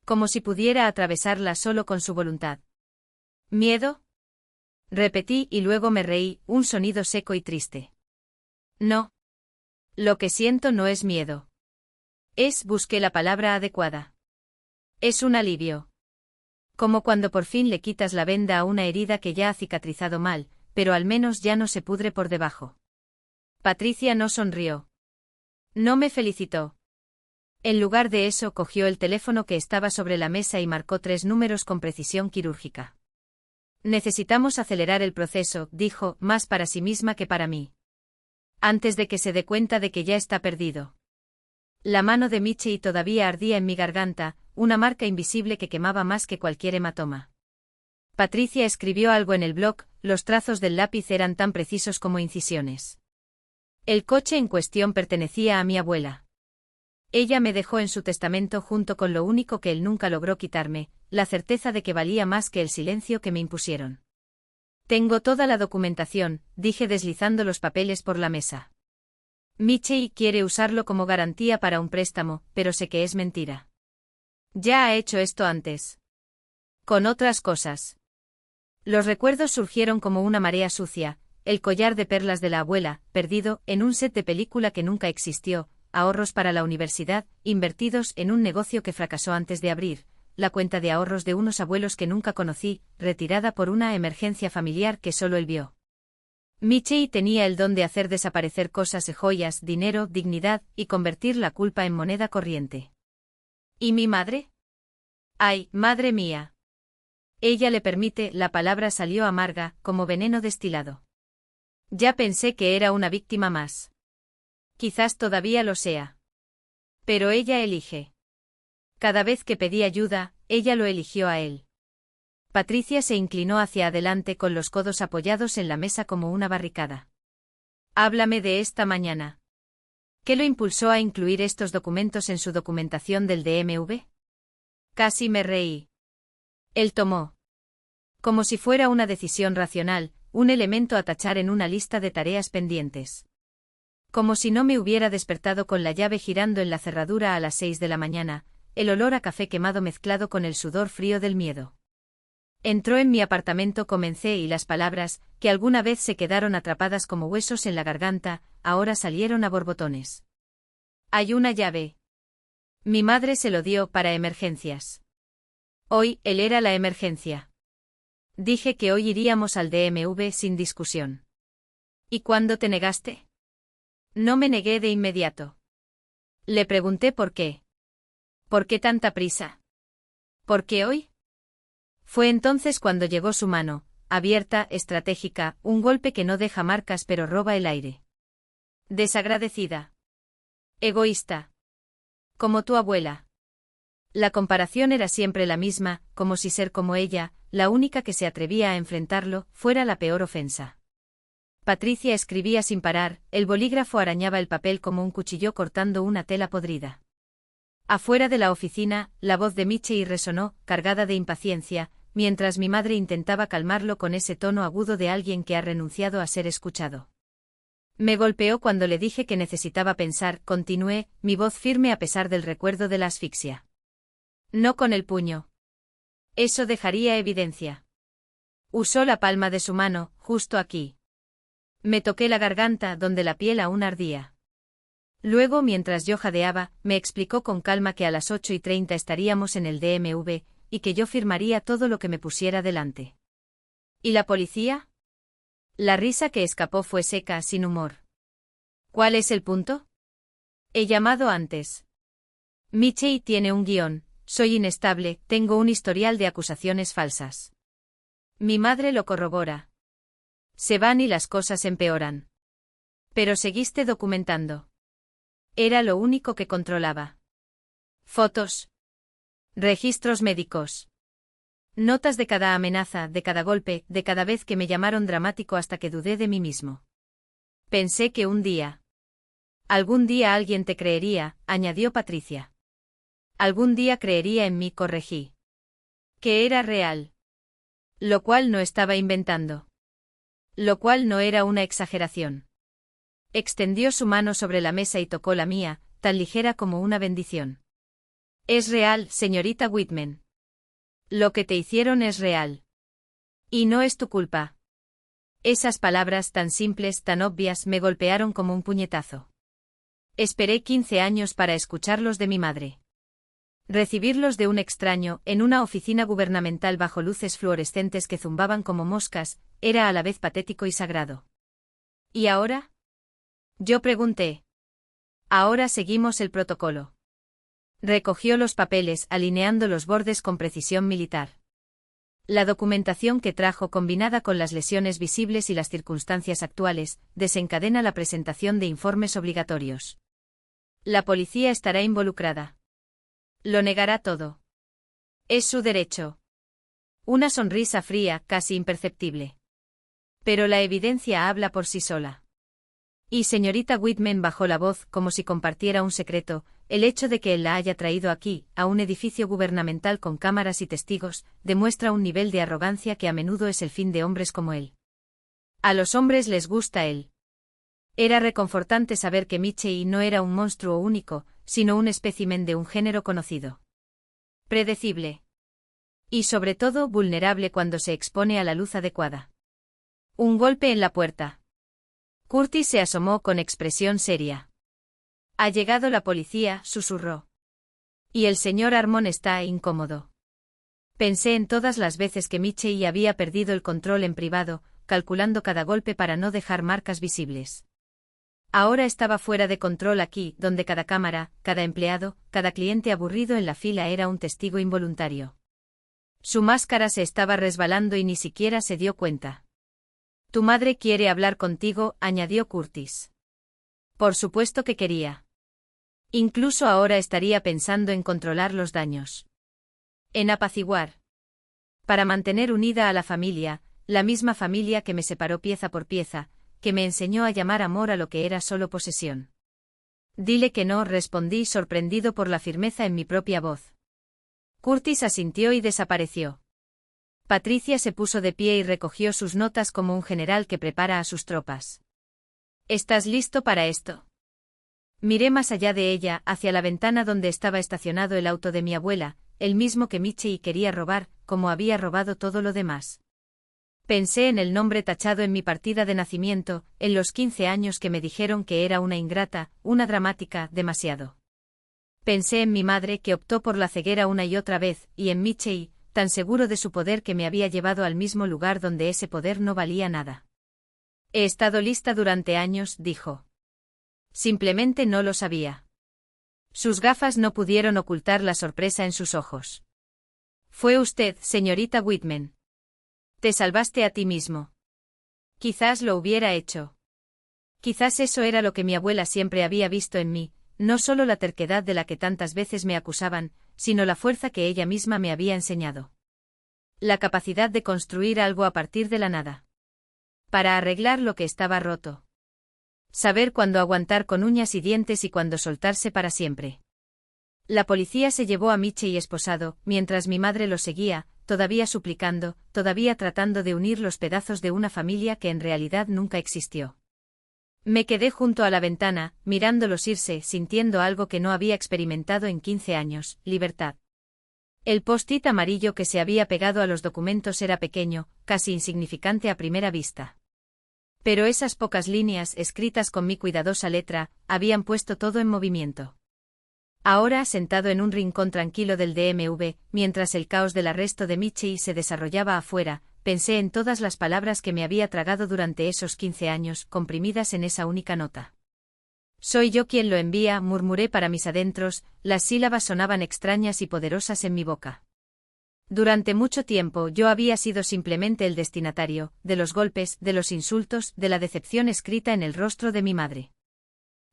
Como si pudiera atravesarla solo con su voluntad. ¿Miedo? Repetí y luego me reí, un sonido seco y triste. No. Lo que siento no es miedo. Busqué la palabra adecuada. Es un alivio. Como cuando por fin le quitas la venda a una herida que ya ha cicatrizado mal, pero al menos ya no se pudre por debajo. Patricia no sonrió. No me felicitó. En lugar de eso cogió el teléfono que estaba sobre la mesa y marcó 3 números con precisión quirúrgica. Necesitamos acelerar el proceso, dijo, más para sí misma que para mí. Antes de que se dé cuenta de que ya está perdido. La mano de Michelle todavía ardía en mi garganta, una marca invisible que quemaba más que cualquier hematoma. Patricia escribió algo en el blog, los trazos del lápiz eran tan precisos como incisiones. El coche en cuestión pertenecía a mi abuela. Ella me dejó en su testamento junto con lo único que él nunca logró quitarme, la certeza de que valía más que el silencio que me impusieron. Tengo toda la documentación, dije deslizando los papeles por la mesa. Michelle quiere usarlo como garantía para un préstamo, pero sé que es mentira. Ya ha hecho esto antes. Con otras cosas. Los recuerdos surgieron como una marea sucia, el collar de perlas de la abuela, perdido, en un set de película que nunca existió, ahorros para la universidad, invertidos en un negocio que fracasó antes de abrir, la cuenta de ahorros de unos abuelos que nunca conocí, retirada por una emergencia familiar que solo él vio. Michelle tenía el don de hacer desaparecer cosas, joyas, dinero, dignidad, y convertir la culpa en moneda corriente. ¿Y mi madre? ¡Ay, madre mía! Ella le permite, la palabra salió amarga, como veneno destilado. Ya pensé que era una víctima más. Quizás todavía lo sea. Pero ella elige. Cada vez que pedí ayuda, ella lo eligió a él. Patricia se inclinó hacia adelante con los codos apoyados en la mesa como una barricada. Háblame de esta mañana. ¿Qué lo impulsó a incluir estos documentos en su documentación del DMV? Casi me reí. Él tomó. Como si fuera una decisión racional, un elemento a tachar en una lista de tareas pendientes. Como si no me hubiera despertado con la llave girando en la cerradura a las 6 de la mañana, el olor a café quemado mezclado con el sudor frío del miedo. Entró en mi apartamento, comencé y las palabras, que alguna vez se quedaron atrapadas como huesos en la garganta, ahora salieron a borbotones. Hay una llave. Mi madre se lo dio para emergencias. Hoy, él era la emergencia. Dije que hoy iríamos al DMV sin discusión. ¿Y cuándo te negaste? No me negué de inmediato. Le pregunté por qué. ¿Por qué tanta prisa? ¿Por qué hoy? Fue entonces cuando llegó su mano, abierta, estratégica, un golpe que no deja marcas pero roba el aire. Desagradecida. Egoísta. Como tu abuela. La comparación era siempre la misma, como si ser como ella, la única que se atrevía a enfrentarlo, fuera la peor ofensa. Patricia escribía sin parar, el bolígrafo arañaba el papel como un cuchillo cortando una tela podrida. Afuera de la oficina, la voz de Michei resonó, cargada de impaciencia, mientras mi madre intentaba calmarlo con ese tono agudo de alguien que ha renunciado a ser escuchado. Me golpeó cuando le dije que necesitaba pensar, continué, mi voz firme a pesar del recuerdo de la asfixia. No con el puño. Eso dejaría evidencia. Usó la palma de su mano, justo aquí. Me toqué la garganta donde la piel aún ardía. Luego, mientras yo jadeaba, me explicó con calma que a las 8:30 estaríamos en el DMV, y que yo firmaría todo lo que me pusiera delante. ¿Y la policía? La risa que escapó fue seca, sin humor. ¿Cuál es el punto? He llamado antes. Michei tiene un guión, soy inestable, tengo un historial de acusaciones falsas. Mi madre lo corrobora. Se van y las cosas empeoran. Pero seguiste documentando. Era lo único que controlaba. Fotos. Registros médicos. Notas de cada amenaza, de cada golpe, de cada vez que me llamaron dramático hasta que dudé de mí mismo. Pensé que un día. Algún día alguien te creería, añadió Patricia. Algún día creería en mí, corregí. Que era real. Lo cual no estaba inventando. Lo cual no era una exageración. Extendió su mano sobre la mesa y tocó la mía, tan ligera como una bendición. Es real, señorita Whitman. Lo que te hicieron es real. Y no es tu culpa. Esas palabras tan simples, tan obvias, me golpearon como un puñetazo. Esperé 15 años para escucharlos de mi madre. Recibirlos de un extraño, en una oficina gubernamental bajo luces fluorescentes que zumbaban como moscas, era a la vez patético y sagrado. ¿Y ahora? Yo pregunté. Ahora seguimos el protocolo. Recogió los papeles, alineando los bordes con precisión militar. La documentación que trajo, combinada con las lesiones visibles y las circunstancias actuales, desencadena la presentación de informes obligatorios. La policía estará involucrada. Lo negará todo. Es su derecho. Una sonrisa fría, casi imperceptible. Pero la evidencia habla por sí sola. Y señorita Whitman bajó la voz, como si compartiera un secreto, el hecho de que él la haya traído aquí, a un edificio gubernamental con cámaras y testigos, demuestra un nivel de arrogancia que a menudo es el fin de hombres como él. A los hombres les gusta él. Era reconfortante saber que Michei no era un monstruo único, sino un espécimen de un género conocido. Predecible. Y sobre todo vulnerable cuando se expone a la luz adecuada. Un golpe en la puerta. Curtis se asomó con expresión seria. Ha llegado la policía, susurró. Y el señor Armon está incómodo. Pensé en todas las veces que Michei había perdido el control en privado, calculando cada golpe para no dejar marcas visibles. Ahora estaba fuera de control aquí, donde cada cámara, cada empleado, cada cliente aburrido en la fila era un testigo involuntario. Su máscara se estaba resbalando y ni siquiera se dio cuenta. Tu madre quiere hablar contigo, añadió Curtis. Por supuesto que quería. Incluso ahora estaría pensando en controlar los daños. En apaciguar. Para mantener unida a la familia, la misma familia que me separó pieza por pieza, que me enseñó a llamar amor a lo que era solo posesión. Dile que no, respondí sorprendido por la firmeza en mi propia voz. Curtis asintió y desapareció. Patricia se puso de pie y recogió sus notas como un general que prepara a sus tropas. ¿Estás listo para esto? Miré más allá de ella, hacia la ventana donde estaba estacionado el auto de mi abuela, el mismo que Michelle quería robar, como había robado todo lo demás. Pensé en el nombre tachado en mi partida de nacimiento, en los 15 años que me dijeron que era una ingrata, una dramática, demasiado. Pensé en mi madre que optó por la ceguera una y otra vez, y en Michelle, tan seguro de su poder que me había llevado al mismo lugar donde ese poder no valía nada. He estado lista durante años, dijo. Simplemente no lo sabía. Sus gafas no pudieron ocultar la sorpresa en sus ojos. Fue usted, señorita Whitman. Te salvaste a ti mismo. Quizás lo hubiera hecho. Quizás eso era lo que mi abuela siempre había visto en mí, no solo la terquedad de la que tantas veces me acusaban, sino la fuerza que ella misma me había enseñado. La capacidad de construir algo a partir de la nada. Para arreglar lo que estaba roto. Saber cuándo aguantar con uñas y dientes y cuándo soltarse para siempre. La policía se llevó a Michelle esposado, mientras mi madre lo seguía, todavía suplicando, todavía tratando de unir los pedazos de una familia que en realidad nunca existió. Me quedé junto a la ventana, mirándolos irse, sintiendo algo que no había experimentado en 15 años, libertad. El post-it amarillo que se había pegado a los documentos era pequeño, casi insignificante a primera vista. Pero esas pocas líneas, escritas con mi cuidadosa letra, habían puesto todo en movimiento. Ahora, sentado en un rincón tranquilo del DMV, mientras el caos del arresto de Michelle se desarrollaba afuera, pensé en todas las palabras que me había tragado durante esos 15 años, comprimidas en esa única nota. Soy yo quien lo envía, murmuré para mis adentros, las sílabas sonaban extrañas y poderosas en mi boca. Durante mucho tiempo yo había sido simplemente el destinatario, de los golpes, de los insultos, de la decepción escrita en el rostro de mi madre.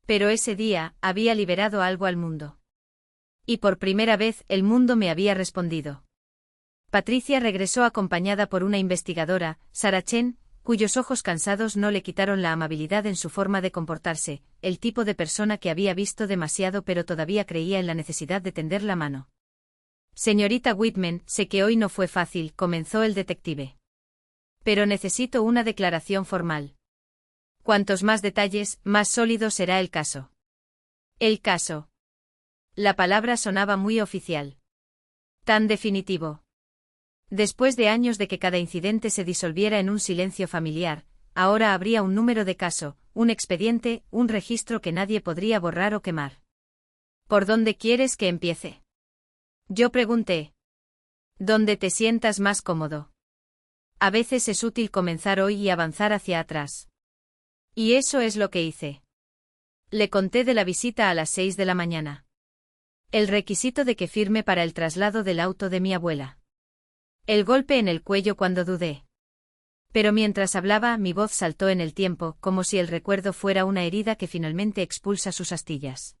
Pero ese día, había liberado algo al mundo. Y por primera vez, el mundo me había respondido. Patricia regresó acompañada por una investigadora, Sarah Chen, cuyos ojos cansados no le quitaron la amabilidad en su forma de comportarse, el tipo de persona que había visto demasiado pero todavía creía en la necesidad de tender la mano. Señorita Whitman, sé que hoy no fue fácil, comenzó el detective. Pero necesito una declaración formal. Cuantos más detalles, más sólido será el caso. El caso. La palabra sonaba muy oficial. Tan definitivo. Después de años de que cada incidente se disolviera en un silencio familiar, ahora habría un número de caso, un expediente, un registro que nadie podría borrar o quemar. ¿Por dónde quieres que empiece? Yo pregunté. ¿Dónde te sientas más cómodo? A veces es útil comenzar hoy y avanzar hacia atrás. Y eso es lo que hice. Le conté de la visita a las 6 de la mañana. El requisito de que firme para el traslado del auto de mi abuela. El golpe en el cuello cuando dudé. Pero mientras hablaba, mi voz saltó en el tiempo, como si el recuerdo fuera una herida que finalmente expulsa sus astillas.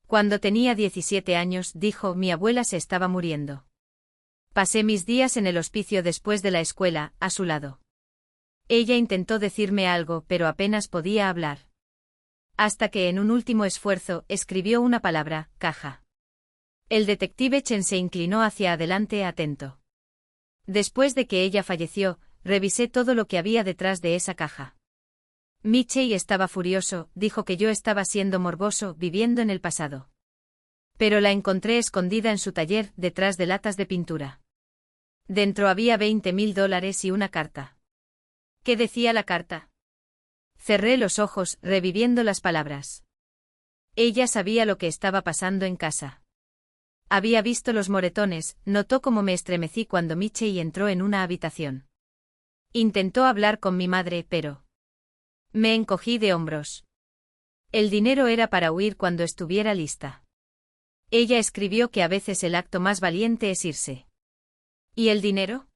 Cuando tenía 17 años, dijo, mi abuela se estaba muriendo. Pasé mis días en el hospicio después de la escuela, a su lado. Ella intentó decirme algo, pero apenas podía hablar. Hasta que en un último esfuerzo, escribió una palabra, caja. El detective Chen se inclinó hacia adelante atento. Después de que ella falleció, revisé todo lo que había detrás de esa caja. Michelle estaba furioso, dijo que yo estaba siendo morboso, viviendo en el pasado. Pero la encontré escondida en su taller, detrás de latas de pintura. Dentro había $20,000 y una carta. ¿Qué decía la carta? Cerré los ojos, reviviendo las palabras. Ella sabía lo que estaba pasando en casa. Había visto los moretones, notó cómo me estremecí cuando Michelle entró en una habitación. Intentó hablar con mi madre, pero... Me encogí de hombros. El dinero era para huir cuando estuviera lista. Ella escribió que a veces el acto más valiente es irse. ¿Y el dinero?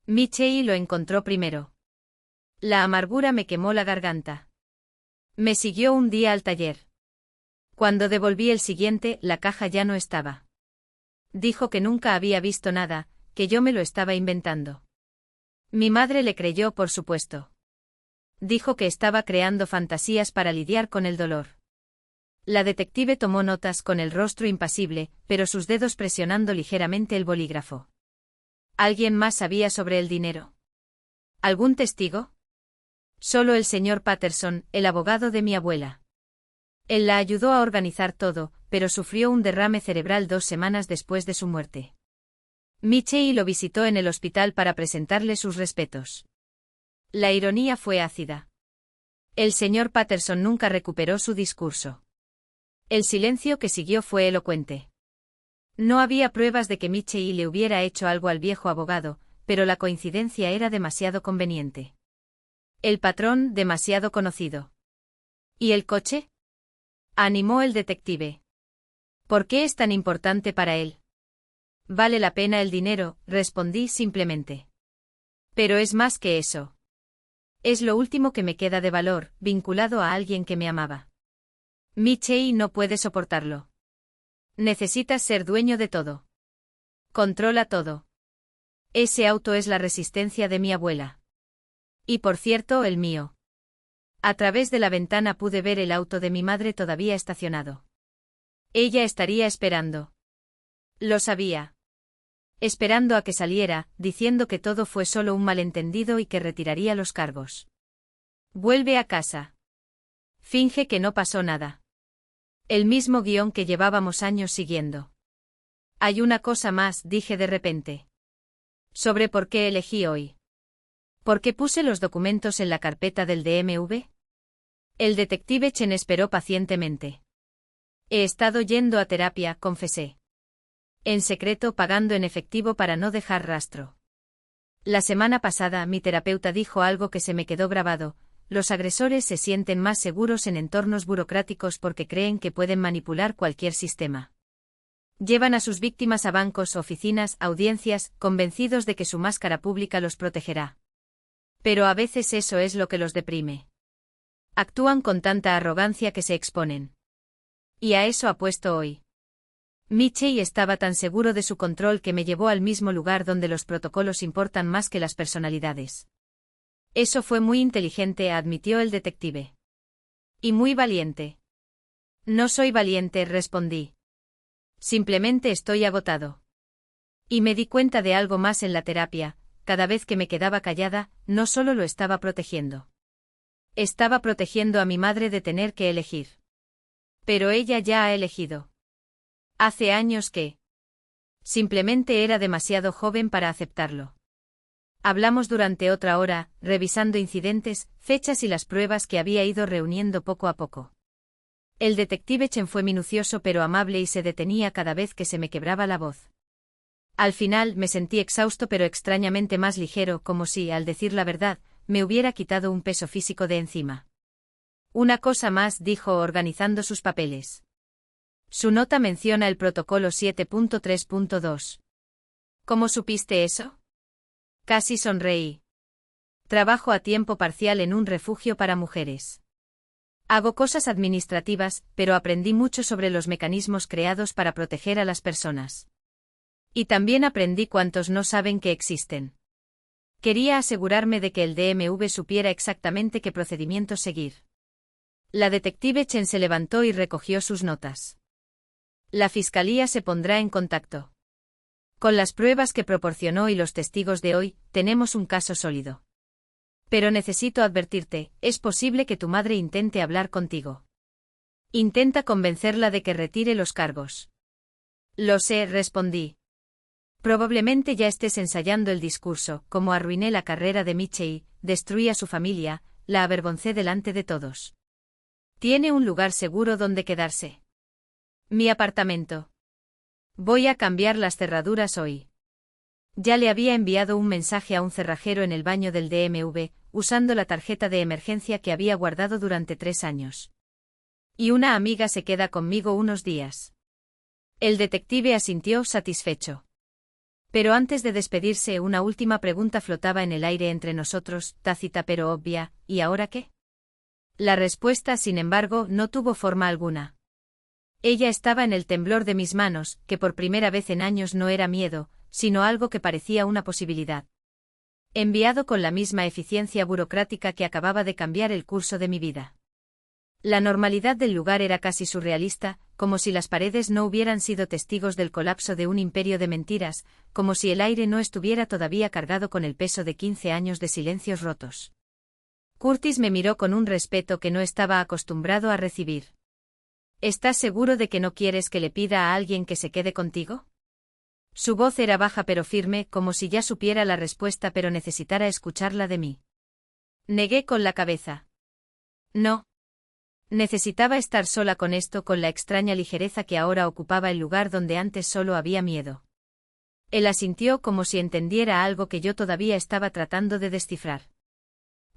Michelle lo encontró primero. La amargura me quemó la garganta. Me siguió un día al taller. Cuando devolví el siguiente, la caja ya no estaba. Dijo que nunca había visto nada, que yo me lo estaba inventando. Mi madre le creyó, por supuesto. Dijo que estaba creando fantasías para lidiar con el dolor. La detective tomó notas con el rostro impasible, pero sus dedos presionando ligeramente el bolígrafo. ¿Alguien más sabía sobre el dinero? ¿Algún testigo? Solo el señor Patterson, el abogado de mi abuela. Él la ayudó a organizar todo, pero sufrió un derrame cerebral 2 semanas después de su muerte. Michie lo visitó en el hospital para presentarle sus respetos. La ironía fue ácida. El señor Patterson nunca recuperó su discurso. El silencio que siguió fue elocuente. No había pruebas de que Michie le hubiera hecho algo al viejo abogado, pero la coincidencia era demasiado conveniente. El patrón, demasiado conocido. ¿Y el coche? Animó el detective. ¿Por qué es tan importante para él? Vale la pena el dinero, respondí simplemente. Pero es más que eso. Es lo último que me queda de valor, vinculado a alguien que me amaba. Michie no puede soportarlo. Necesitas ser dueño de todo. Controla todo. Ese auto es la resistencia de mi abuela. Y por cierto, el mío. A través de la ventana pude ver el auto de mi madre todavía estacionado. Ella estaría esperando. Lo sabía. Esperando a que saliera, diciendo que todo fue solo un malentendido y que retiraría los cargos. Vuelve a casa. Finge que no pasó nada. El mismo guión que llevábamos años siguiendo. Hay una cosa más, dije de repente. Sobre por qué elegí hoy. ¿Por qué puse los documentos en la carpeta del DMV? El detective Chen esperó pacientemente. He estado yendo a terapia, confesé. En secreto, pagando en efectivo para no dejar rastro. La semana pasada mi terapeuta dijo algo que se me quedó grabado: los agresores se sienten más seguros en entornos burocráticos porque creen que pueden manipular cualquier sistema. Llevan a sus víctimas a bancos, oficinas, audiencias, convencidos de que su máscara pública los protegerá. Pero a veces eso es lo que los deprime. Actúan con tanta arrogancia que se exponen. Y a eso apuesto hoy. Michie estaba tan seguro de su control que me llevó al mismo lugar donde los protocolos importan más que las personalidades. Eso fue muy inteligente, admitió el detective. Y muy valiente. No soy valiente, respondí. Simplemente estoy agotado. Y me di cuenta de algo más en la terapia: cada vez que me quedaba callada, no solo lo estaba protegiendo. Estaba protegiendo a mi madre de tener que elegir. Pero ella ya ha elegido. Hace años que simplemente era demasiado joven para aceptarlo. Hablamos durante otra hora, revisando incidentes, fechas y las pruebas que había ido reuniendo poco a poco. El detective Chen fue minucioso pero amable y se detenía cada vez que se me quebraba la voz. Al final me sentí exhausto pero extrañamente más ligero, como si, al decir la verdad, me hubiera quitado un peso físico de encima. Una cosa más, dijo organizando sus papeles. Su nota menciona el protocolo 7.3.2. ¿Cómo supiste eso? Casi sonreí. Trabajo a tiempo parcial en un refugio para mujeres. Hago cosas administrativas, pero aprendí mucho sobre los mecanismos creados para proteger a las personas. Y también aprendí cuántos no saben que existen. Quería asegurarme de que el DMV supiera exactamente qué procedimientos seguir. La detective Chen se levantó y recogió sus notas. La fiscalía se pondrá en contacto. Con las pruebas que proporcionó y los testigos de hoy, tenemos un caso sólido. Pero necesito advertirte, es posible que tu madre intente hablar contigo. Intenta convencerla de que retire los cargos. Lo sé, respondí. Probablemente ya estés ensayando el discurso: como arruiné la carrera de Michie, destruí a su familia, la avergoncé delante de todos. Tiene un lugar seguro donde quedarse. Mi apartamento. Voy a cambiar las cerraduras hoy. Ya le había enviado un mensaje a un cerrajero en el baño del DMV, usando la tarjeta de emergencia que había guardado durante 3 años. Y una amiga se queda conmigo unos días. El detective asintió satisfecho. Pero antes de despedirse, una última pregunta flotaba en el aire entre nosotros, tácita pero obvia: ¿y ahora qué? La respuesta, sin embargo, no tuvo forma alguna. Ella estaba en el temblor de mis manos, que por primera vez en años no era miedo, sino algo que parecía una posibilidad. Enviado con la misma eficiencia burocrática que acababa de cambiar el curso de mi vida. La normalidad del lugar era casi surrealista, como si las paredes no hubieran sido testigos del colapso de un imperio de mentiras, como si el aire no estuviera todavía cargado con el peso de 15 años de silencios rotos. Curtis me miró con un respeto que no estaba acostumbrado a recibir. ¿Estás seguro de que no quieres que le pida a alguien que se quede contigo? Su voz era baja pero firme, como si ya supiera la respuesta pero necesitara escucharla de mí. Negué con la cabeza. No. Necesitaba estar sola con esto, con la extraña ligereza que ahora ocupaba el lugar donde antes solo había miedo. Él asintió como si entendiera algo que yo todavía estaba tratando de descifrar.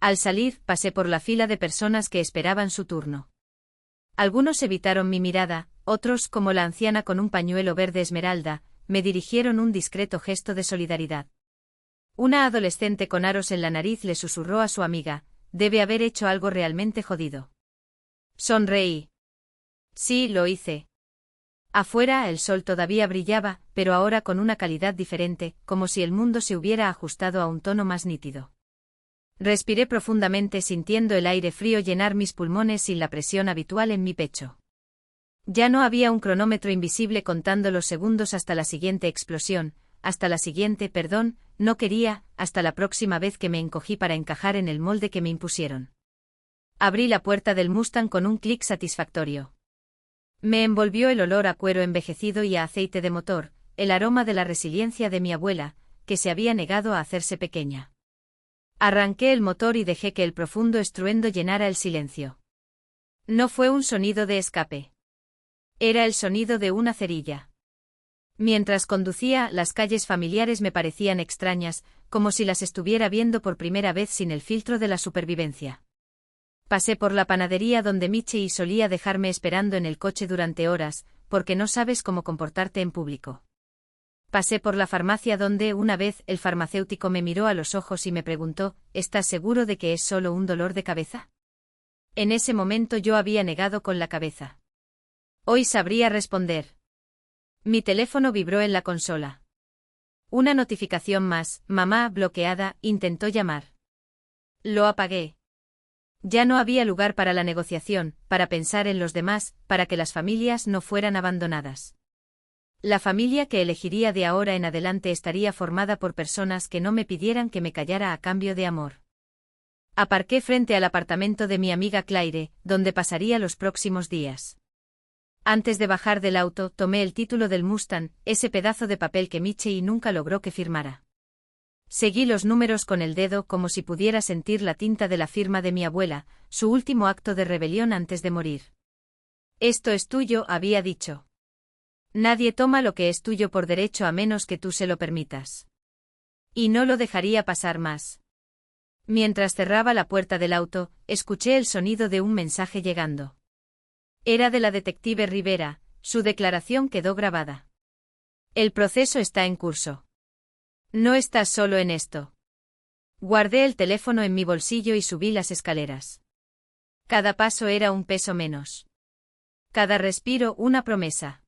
Al salir, pasé por la fila de personas que esperaban su turno. Algunos evitaron mi mirada, otros, como la anciana con un pañuelo verde esmeralda, me dirigieron un discreto gesto de solidaridad. Una adolescente con aros en la nariz le susurró a su amiga: «Debe haber hecho algo realmente jodido». Sonreí. Sí, lo hice. Afuera el sol todavía brillaba, pero ahora con una calidad diferente, como si el mundo se hubiera ajustado a un tono más nítido. Respiré profundamente sintiendo el aire frío llenar mis pulmones sin la presión habitual en mi pecho. Ya no había un cronómetro invisible contando los segundos hasta la siguiente explosión, hasta la siguiente, no quería, hasta la próxima vez que me encogí para encajar en el molde que me impusieron. Abrí la puerta del Mustang con un clic satisfactorio. Me envolvió el olor a cuero envejecido y a aceite de motor, el aroma de la resiliencia de mi abuela, que se había negado a hacerse pequeña. Arranqué el motor y dejé que el profundo estruendo llenara el silencio. No fue un sonido de escape. Era el sonido de una cerilla. Mientras conducía, las calles familiares me parecían extrañas, como si las estuviera viendo por primera vez sin el filtro de la supervivencia. Pasé por la panadería donde Michie solía dejarme esperando en el coche durante horas, porque no sabes cómo comportarte en público. Pasé por la farmacia donde, una vez, el farmacéutico me miró a los ojos y me preguntó: «¿Estás seguro de que es solo un dolor de cabeza?». En ese momento yo había negado con la cabeza. Hoy sabría responder. Mi teléfono vibró en la consola. Una notificación más: «Mamá bloqueada, intentó llamar». Lo apagué. Ya no había lugar para la negociación, para pensar en los demás, para que las familias no fueran abandonadas. La familia que elegiría de ahora en adelante estaría formada por personas que no me pidieran que me callara a cambio de amor. Aparqué frente al apartamento de mi amiga Claire, donde pasaría los próximos días. Antes de bajar del auto, tomé el título del Mustang, ese pedazo de papel que Michie nunca logró que firmara. Seguí los números con el dedo como si pudiera sentir la tinta de la firma de mi abuela, su último acto de rebelión antes de morir. «Esto es tuyo», había dicho. «Nadie toma lo que es tuyo por derecho a menos que tú se lo permitas». Y no lo dejaría pasar más. Mientras cerraba la puerta del auto, escuché el sonido de un mensaje llegando. Era de la detective Rivera, su declaración quedó grabada. «El proceso está en curso. No estás solo en esto». Guardé el teléfono en mi bolsillo y subí las escaleras. Cada paso era un peso menos. Cada respiro una promesa.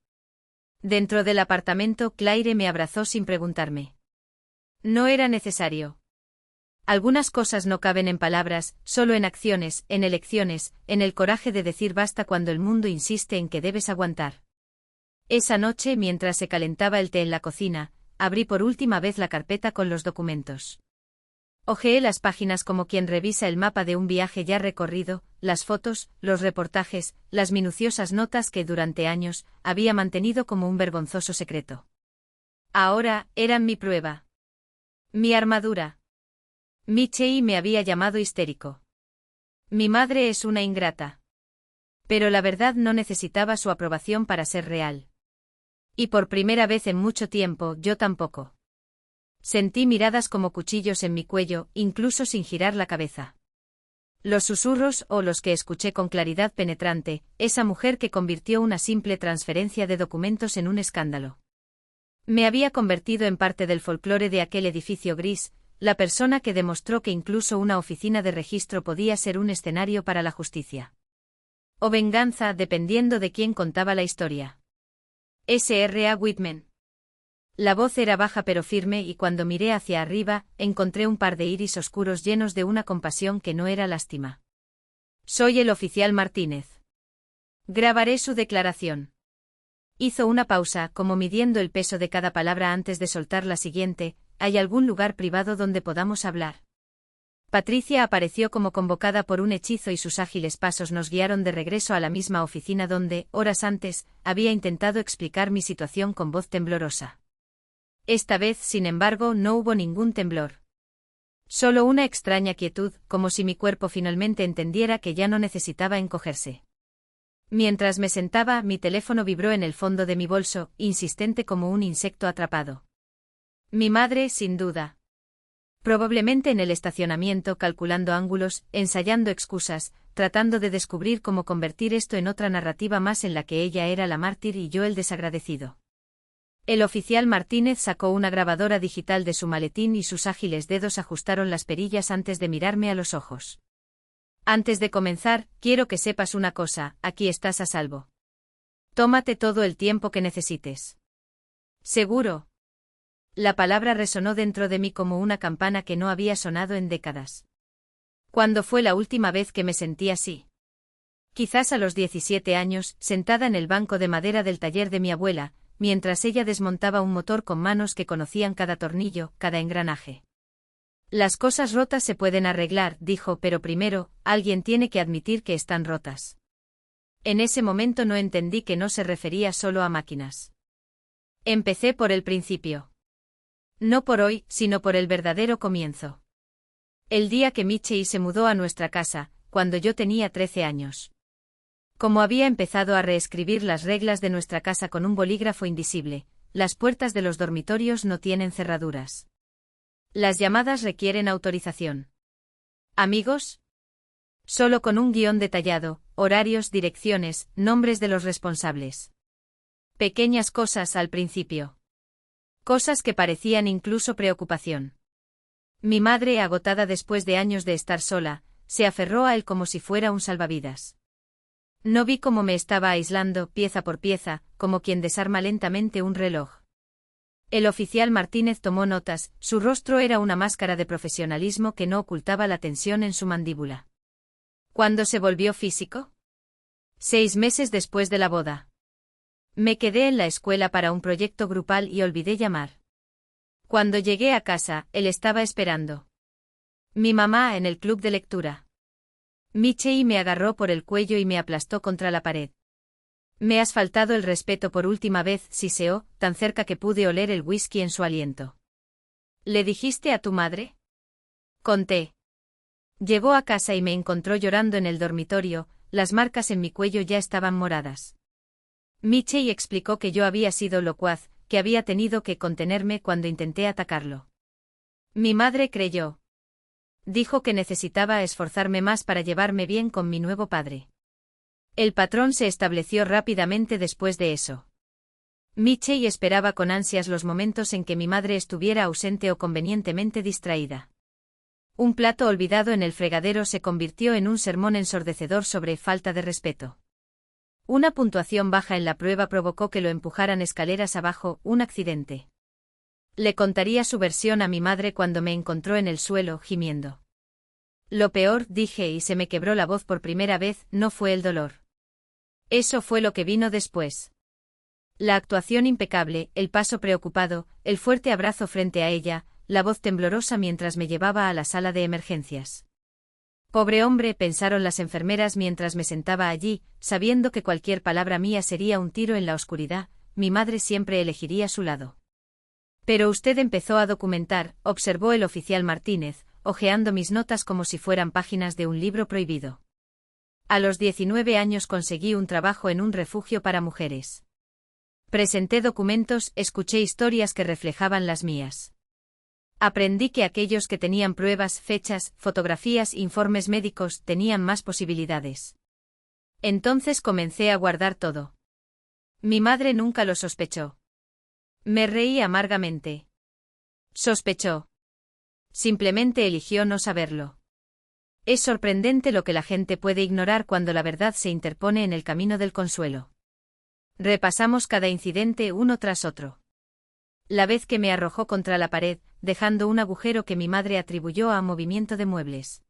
Dentro del apartamento, Claire me abrazó sin preguntarme. No era necesario. Algunas cosas no caben en palabras, solo en acciones, en elecciones, en el coraje de decir basta cuando el mundo insiste en que debes aguantar. Esa noche, mientras se calentaba el té en la cocina, abrí por última vez la carpeta con los documentos. Hojeé las páginas como quien revisa el mapa de un viaje ya recorrido, las fotos, los reportajes, las minuciosas notas que durante años había mantenido como un vergonzoso secreto. Ahora eran mi prueba. Mi armadura. Michie me había llamado histérico. Mi madre es una ingrata. Pero la verdad no necesitaba su aprobación para ser real. Y por primera vez en mucho tiempo, yo tampoco. Sentí miradas como cuchillos en mi cuello, incluso sin girar la cabeza. Los susurros, o los que escuché con claridad penetrante, esa mujer que convirtió una simple transferencia de documentos en un escándalo. Me había convertido en parte del folclore de aquel edificio gris, la persona que demostró que incluso una oficina de registro podía ser un escenario para la justicia. O venganza, dependiendo de quién contaba la historia. S.R.A. Whitman. La voz era baja pero firme y cuando miré hacia arriba, encontré un par de iris oscuros llenos de una compasión que no era lástima. Soy el oficial Martínez. Grabaré su declaración. Hizo una pausa, como midiendo el peso de cada palabra antes de soltar la siguiente: ¿hay algún lugar privado donde podamos hablar? Patricia apareció como convocada por un hechizo y sus ágiles pasos nos guiaron de regreso a la misma oficina donde, horas antes, había intentado explicar mi situación con voz temblorosa. Esta vez, sin embargo, no hubo ningún temblor. Solo una extraña quietud, como si mi cuerpo finalmente entendiera que ya no necesitaba encogerse. Mientras me sentaba, mi teléfono vibró en el fondo de mi bolso, insistente como un insecto atrapado. Mi madre, sin duda. Probablemente en el estacionamiento calculando ángulos, ensayando excusas, tratando de descubrir cómo convertir esto en otra narrativa más en la que ella era la mártir y yo el desagradecido. El oficial Martínez sacó una grabadora digital de su maletín y sus ágiles dedos ajustaron las perillas antes de mirarme a los ojos. Antes de comenzar, quiero que sepas una cosa, aquí estás a salvo. Tómate todo el tiempo que necesites. ¿Seguro? La palabra resonó dentro de mí como una campana que no había sonado en décadas. ¿Cuándo fue la última vez que me sentí así? Quizás a los 17 años, sentada en el banco de madera del taller de mi abuela, mientras ella desmontaba un motor con manos que conocían cada tornillo, cada engranaje. Las cosas rotas se pueden arreglar, dijo, pero primero, alguien tiene que admitir que están rotas. En ese momento no entendí que no se refería solo a máquinas. Empecé por el principio. No por hoy, sino por el verdadero comienzo. El día que Michelle se mudó a nuestra casa, cuando yo tenía 13 años. Como había empezado a reescribir las reglas de nuestra casa con un bolígrafo invisible, las puertas de los dormitorios no tienen cerraduras. Las llamadas requieren autorización. ¿Amigos? Solo con un guión detallado, horarios, direcciones, nombres de los responsables. Pequeñas cosas al principio. Cosas que parecían incluso preocupación. Mi madre, agotada después de años de estar sola, se aferró a él como si fuera un salvavidas. No vi cómo me estaba aislando, pieza por pieza, como quien desarma lentamente un reloj. El oficial Martínez tomó notas, su rostro era una máscara de profesionalismo que no ocultaba la tensión en su mandíbula. ¿Cuándo se volvió físico? 6 meses después de la boda. Me quedé en la escuela para un proyecto grupal y olvidé llamar. Cuando llegué a casa, él estaba esperando. Mi mamá en el club de lectura. Michelle me agarró por el cuello y me aplastó contra la pared. Me has faltado el respeto por última vez, siseó, tan cerca que pude oler el whisky en su aliento. ¿Le dijiste a tu madre? Conté. Llegó a casa y me encontró llorando en el dormitorio, las marcas en mi cuello ya estaban moradas. Michelle explicó que yo había sido locuaz, que había tenido que contenerme cuando intenté atacarlo. Mi madre creyó. Dijo que necesitaba esforzarme más para llevarme bien con mi nuevo padre. El patrón se estableció rápidamente después de eso. Michelle esperaba con ansias los momentos en que mi madre estuviera ausente o convenientemente distraída. Un plato olvidado en el fregadero se convirtió en un sermón ensordecedor sobre falta de respeto. Una puntuación baja en la prueba provocó que lo empujaran escaleras abajo, un accidente. Le contaría su versión a mi madre cuando me encontró en el suelo, gimiendo. Lo peor, dije y se me quebró la voz por primera vez, no fue el dolor. Eso fue lo que vino después. La actuación impecable, el paso preocupado, el fuerte abrazo frente a ella, la voz temblorosa mientras me llevaba a la sala de emergencias. Pobre hombre, pensaron las enfermeras mientras me sentaba allí, sabiendo que cualquier palabra mía sería un tiro en la oscuridad, mi madre siempre elegiría su lado. Pero usted empezó a documentar, observó el oficial Martínez, hojeando mis notas como si fueran páginas de un libro prohibido. A los 19 años conseguí un trabajo en un refugio para mujeres. Presenté documentos, escuché historias que reflejaban las mías. Aprendí que aquellos que tenían pruebas, fechas, fotografías, informes médicos, tenían más posibilidades. Entonces comencé a guardar todo. Mi madre nunca lo sospechó. Me reí amargamente. Sospechó. Simplemente eligió no saberlo. Es sorprendente lo que la gente puede ignorar cuando la verdad se interpone en el camino del consuelo. Repasamos cada incidente uno tras otro. La vez que me arrojó contra la pared, dejando un agujero que mi madre atribuyó a movimiento de muebles.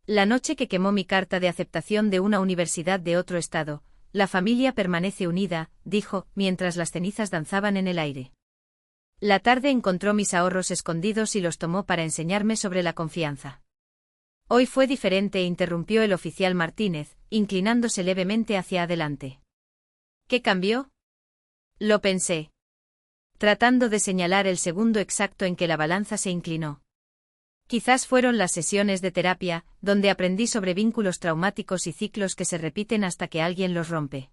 La noche que quemó mi carta de aceptación de una universidad de otro estado, la familia permanece unida, dijo, mientras las cenizas danzaban en el aire. La tarde encontró mis ahorros escondidos y los tomó para enseñarme sobre la confianza. Hoy fue diferente, interrumpió el oficial Martínez, inclinándose levemente hacia adelante. ¿Qué cambió? Lo pensé, tratando de señalar el segundo exacto en que la balanza se inclinó. Quizás fueron las sesiones de terapia, donde aprendí sobre vínculos traumáticos y ciclos que se repiten hasta que alguien los rompe.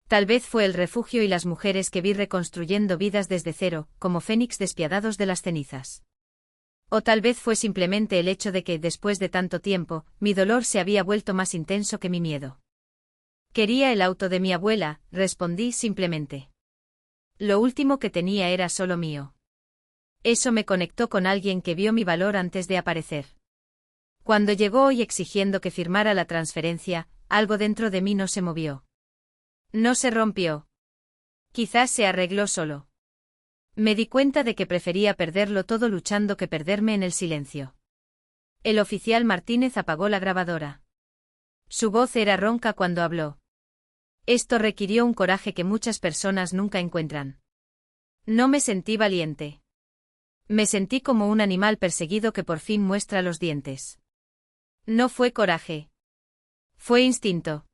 Tal vez fue el refugio y las mujeres que vi reconstruyendo vidas desde cero, como fénix despiadados de las cenizas. O tal vez fue simplemente el hecho de que, después de tanto tiempo, mi dolor se había vuelto más intenso que mi miedo. Quería el auto de mi abuela, respondí simplemente. Lo último que tenía era solo mío. Eso me conectó con alguien que vio mi valor antes de aparecer. Cuando llegó hoy exigiendo que firmara la transferencia, algo dentro de mí no se movió. No se rompió. Quizás se arregló solo. Me di cuenta de que prefería perderlo todo luchando que perderme en el silencio. El oficial Martínez apagó la grabadora. Su voz era ronca cuando habló. Esto requirió un coraje que muchas personas nunca encuentran. No me sentí valiente. Me sentí como un animal perseguido que por fin muestra los dientes. No fue coraje. Fue instinto.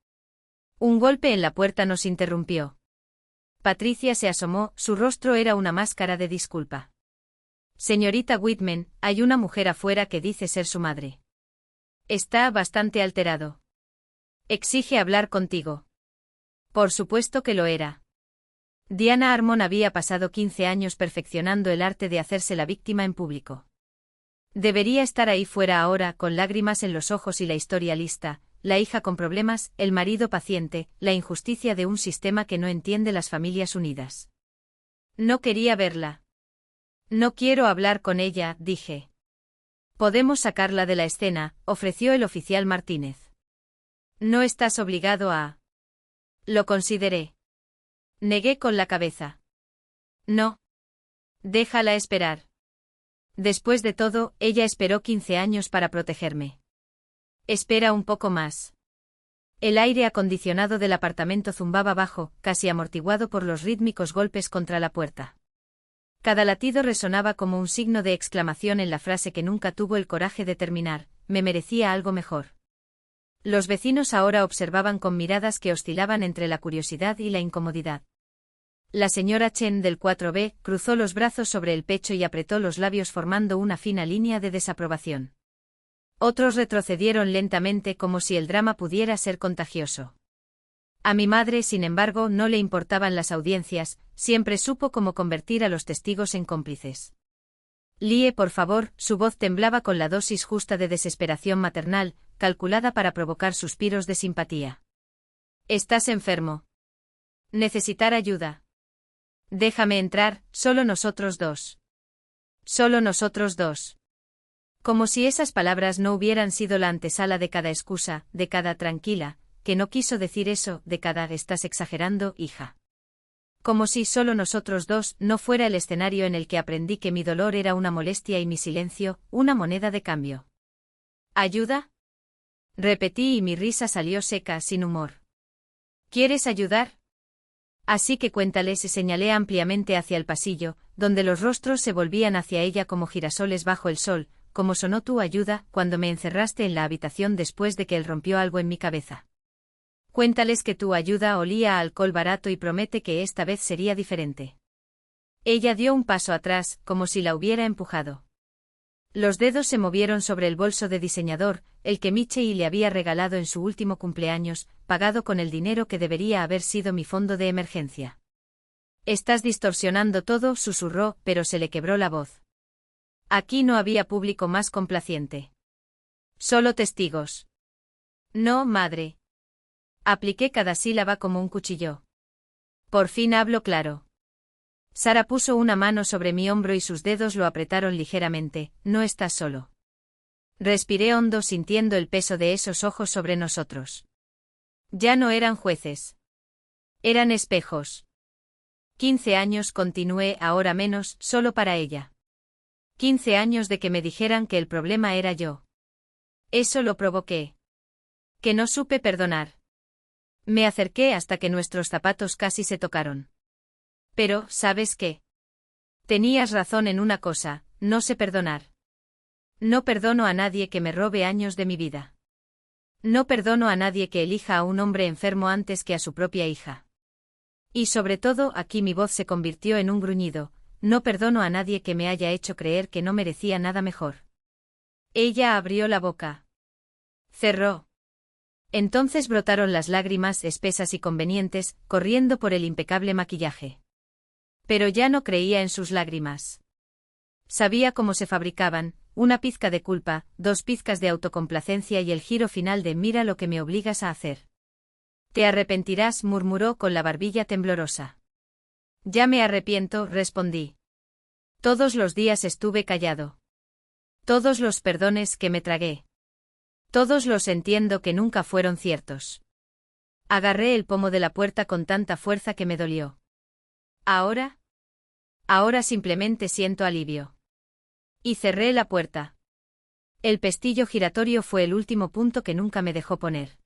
Un golpe en la puerta nos interrumpió. Patricia se asomó, su rostro era una máscara de disculpa. Señorita Whitman, hay una mujer afuera que dice ser su madre. Está bastante alterado. Exige hablar contigo. Por supuesto que lo era. Diana Harmon había pasado 15 años perfeccionando el arte de hacerse la víctima en público. Debería estar ahí fuera ahora, con lágrimas en los ojos y la historia lista, la hija con problemas, el marido paciente, la injusticia de un sistema que no entiende las familias unidas. No quería verla. No quiero hablar con ella, dije. Podemos sacarla de la escena, ofreció el oficial Martínez. No estás obligado a... Lo consideré. Negué con la cabeza. No. Déjala esperar. Después de todo, ella esperó 15 años para protegerme. Espera un poco más. El aire acondicionado del apartamento zumbaba bajo, casi amortiguado por los rítmicos golpes contra la puerta. Cada latido resonaba como un signo de exclamación en la frase que nunca tuvo el coraje de terminar: me merecía algo mejor. Los vecinos ahora observaban con miradas que oscilaban entre la curiosidad y la incomodidad. La señora Chen del 4B cruzó los brazos sobre el pecho y apretó los labios formando una fina línea de desaprobación. Otros retrocedieron lentamente como si el drama pudiera ser contagioso. A mi madre, sin embargo, no le importaban las audiencias, siempre supo cómo convertir a los testigos en cómplices. Lie, por favor, su voz temblaba con la dosis justa de desesperación maternal, calculada para provocar suspiros de simpatía. ¿Estás enfermo? ¿Necesitar ayuda? Déjame entrar, solo nosotros dos. Solo nosotros dos. Como si esas palabras no hubieran sido la antesala de cada excusa, de cada tranquila, que no quiso decir eso, de cada estás exagerando, hija. Como si solo nosotros dos no fuera el escenario en el que aprendí que mi dolor era una molestia y mi silencio, una moneda de cambio. ¿Ayuda? Repetí y mi risa salió seca, sin humor. ¿Quieres ayudar? Así que cuéntales, y señalé ampliamente hacia el pasillo, donde los rostros se volvían hacia ella como girasoles bajo el sol, como sonó tu ayuda cuando me encerraste en la habitación después de que él rompió algo en mi cabeza. Cuéntales que tu ayuda olía a alcohol barato y promete que esta vez sería diferente. Ella dio un paso atrás, como si la hubiera empujado. Los dedos se movieron sobre el bolso de diseñador, el que Michelle le había regalado en su último cumpleaños, pagado con el dinero que debería haber sido mi fondo de emergencia. Estás distorsionando todo, susurró, pero se le quebró la voz. Aquí no había público más complaciente. Solo testigos. No, madre. Apliqué cada sílaba como un cuchillo. Por fin hablo claro. Sara puso una mano sobre mi hombro y sus dedos lo apretaron ligeramente. No estás solo. Respiré hondo sintiendo el peso de esos ojos sobre nosotros. Ya no eran jueces. Eran espejos. 15 años, continué, ahora menos, solo para ella. 15 años de que me dijeran que el problema era yo. Eso lo provoqué. Que no supe perdonar. Me acerqué hasta que nuestros zapatos casi se tocaron. Pero, ¿sabes qué? Tenías razón en una cosa, no sé perdonar. No perdono a nadie que me robe años de mi vida. No perdono a nadie que elija a un hombre enfermo antes que a su propia hija. Y sobre todo, aquí mi voz se convirtió en un gruñido, no perdono a nadie que me haya hecho creer que no merecía nada mejor. Ella abrió la boca. Cerró. Entonces brotaron las lágrimas espesas y convenientes, corriendo por el impecable maquillaje. Pero ya no creía en sus lágrimas. Sabía cómo se fabricaban, una pizca de culpa, 2 pizcas de autocomplacencia y el giro final de mira lo que me obligas a hacer. Te arrepentirás, murmuró con la barbilla temblorosa. Ya me arrepiento, respondí. Todos los días estuve callado. Todos los perdones que me tragué. Todos los entiendo que nunca fueron ciertos. Agarré el pomo de la puerta con tanta fuerza que me dolió. ¿Ahora? Ahora simplemente siento alivio. Y cerré la puerta. El pestillo giratorio fue el último punto que nunca me dejó poner.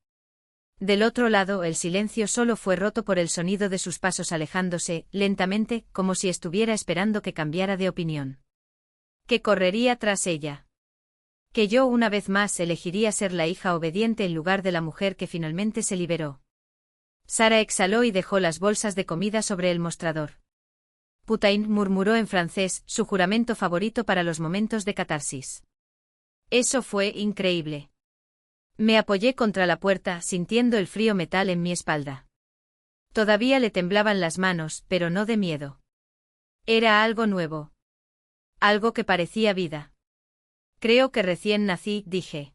Del otro lado, el silencio solo fue roto por el sonido de sus pasos alejándose, lentamente, como si estuviera esperando que cambiara de opinión. Que correría tras ella. Que yo una vez más elegiría ser la hija obediente en lugar de la mujer que finalmente se liberó. Sara exhaló y dejó las bolsas de comida sobre el mostrador. Putain, murmuró en francés, su juramento favorito para los momentos de catarsis. Eso fue increíble. Me apoyé contra la puerta, sintiendo el frío metal en mi espalda. Todavía le temblaban las manos, pero no de miedo. Era algo nuevo. Algo que parecía vida. Creo que recién nací, dije.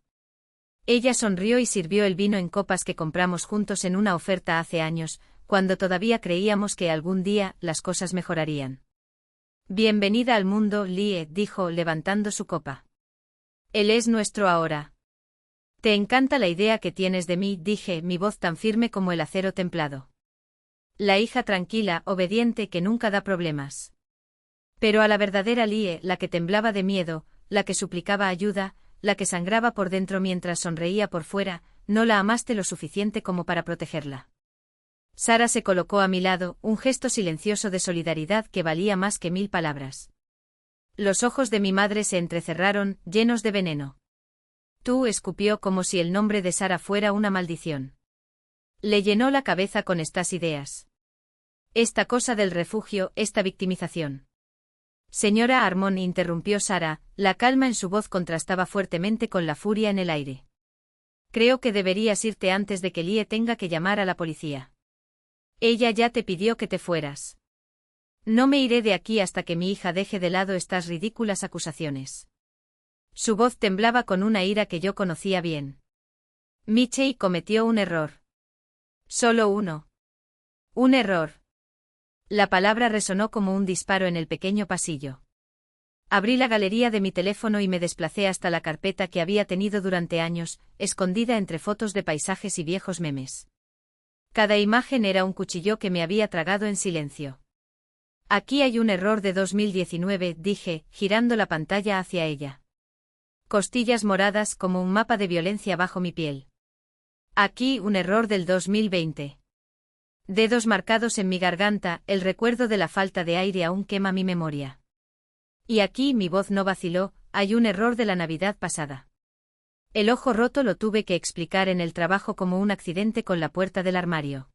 Ella sonrió y sirvió el vino en copas que compramos juntos en una oferta hace años, cuando todavía creíamos que algún día las cosas mejorarían. Bienvenida al mundo, Lie, dijo, levantando su copa. Él es nuestro ahora. Te encanta la idea que tienes de mí, dije, mi voz tan firme como el acero templado. La hija tranquila, obediente que nunca da problemas. Pero a la verdadera Lie, la que temblaba de miedo, la que suplicaba ayuda, la que sangraba por dentro mientras sonreía por fuera, no la amaste lo suficiente como para protegerla. Sara se colocó a mi lado, un gesto silencioso de solidaridad que valía más que 1000 palabras. Los ojos de mi madre se entrecerraron, llenos de veneno. Tú, escupió como si el nombre de Sara fuera una maldición. Le llenó la cabeza con estas ideas. Esta cosa del refugio, esta victimización. Señora Armón, interrumpió Sara, la calma en su voz contrastaba fuertemente con la furia en el aire. Creo que deberías irte antes de que Lie tenga que llamar a la policía. Ella ya te pidió que te fueras. No me iré de aquí hasta que mi hija deje de lado estas ridículas acusaciones. Su voz temblaba con una ira que yo conocía bien. Michei cometió un error. Solo uno. Un error. La palabra resonó como un disparo en el pequeño pasillo. Abrí la galería de mi teléfono y me desplacé hasta la carpeta que había tenido durante años, escondida entre fotos de paisajes y viejos memes. Cada imagen era un cuchillo que me había tragado en silencio. Aquí hay un error de 2019, dije, girando la pantalla hacia ella. Costillas moradas como un mapa de violencia bajo mi piel. Aquí un error del 2020. Dedos marcados en mi garganta, el recuerdo de la falta de aire aún quema mi memoria. Y aquí mi voz no vaciló, hay un error de la Navidad pasada. El ojo roto lo tuve que explicar en el trabajo como un accidente con la puerta del armario.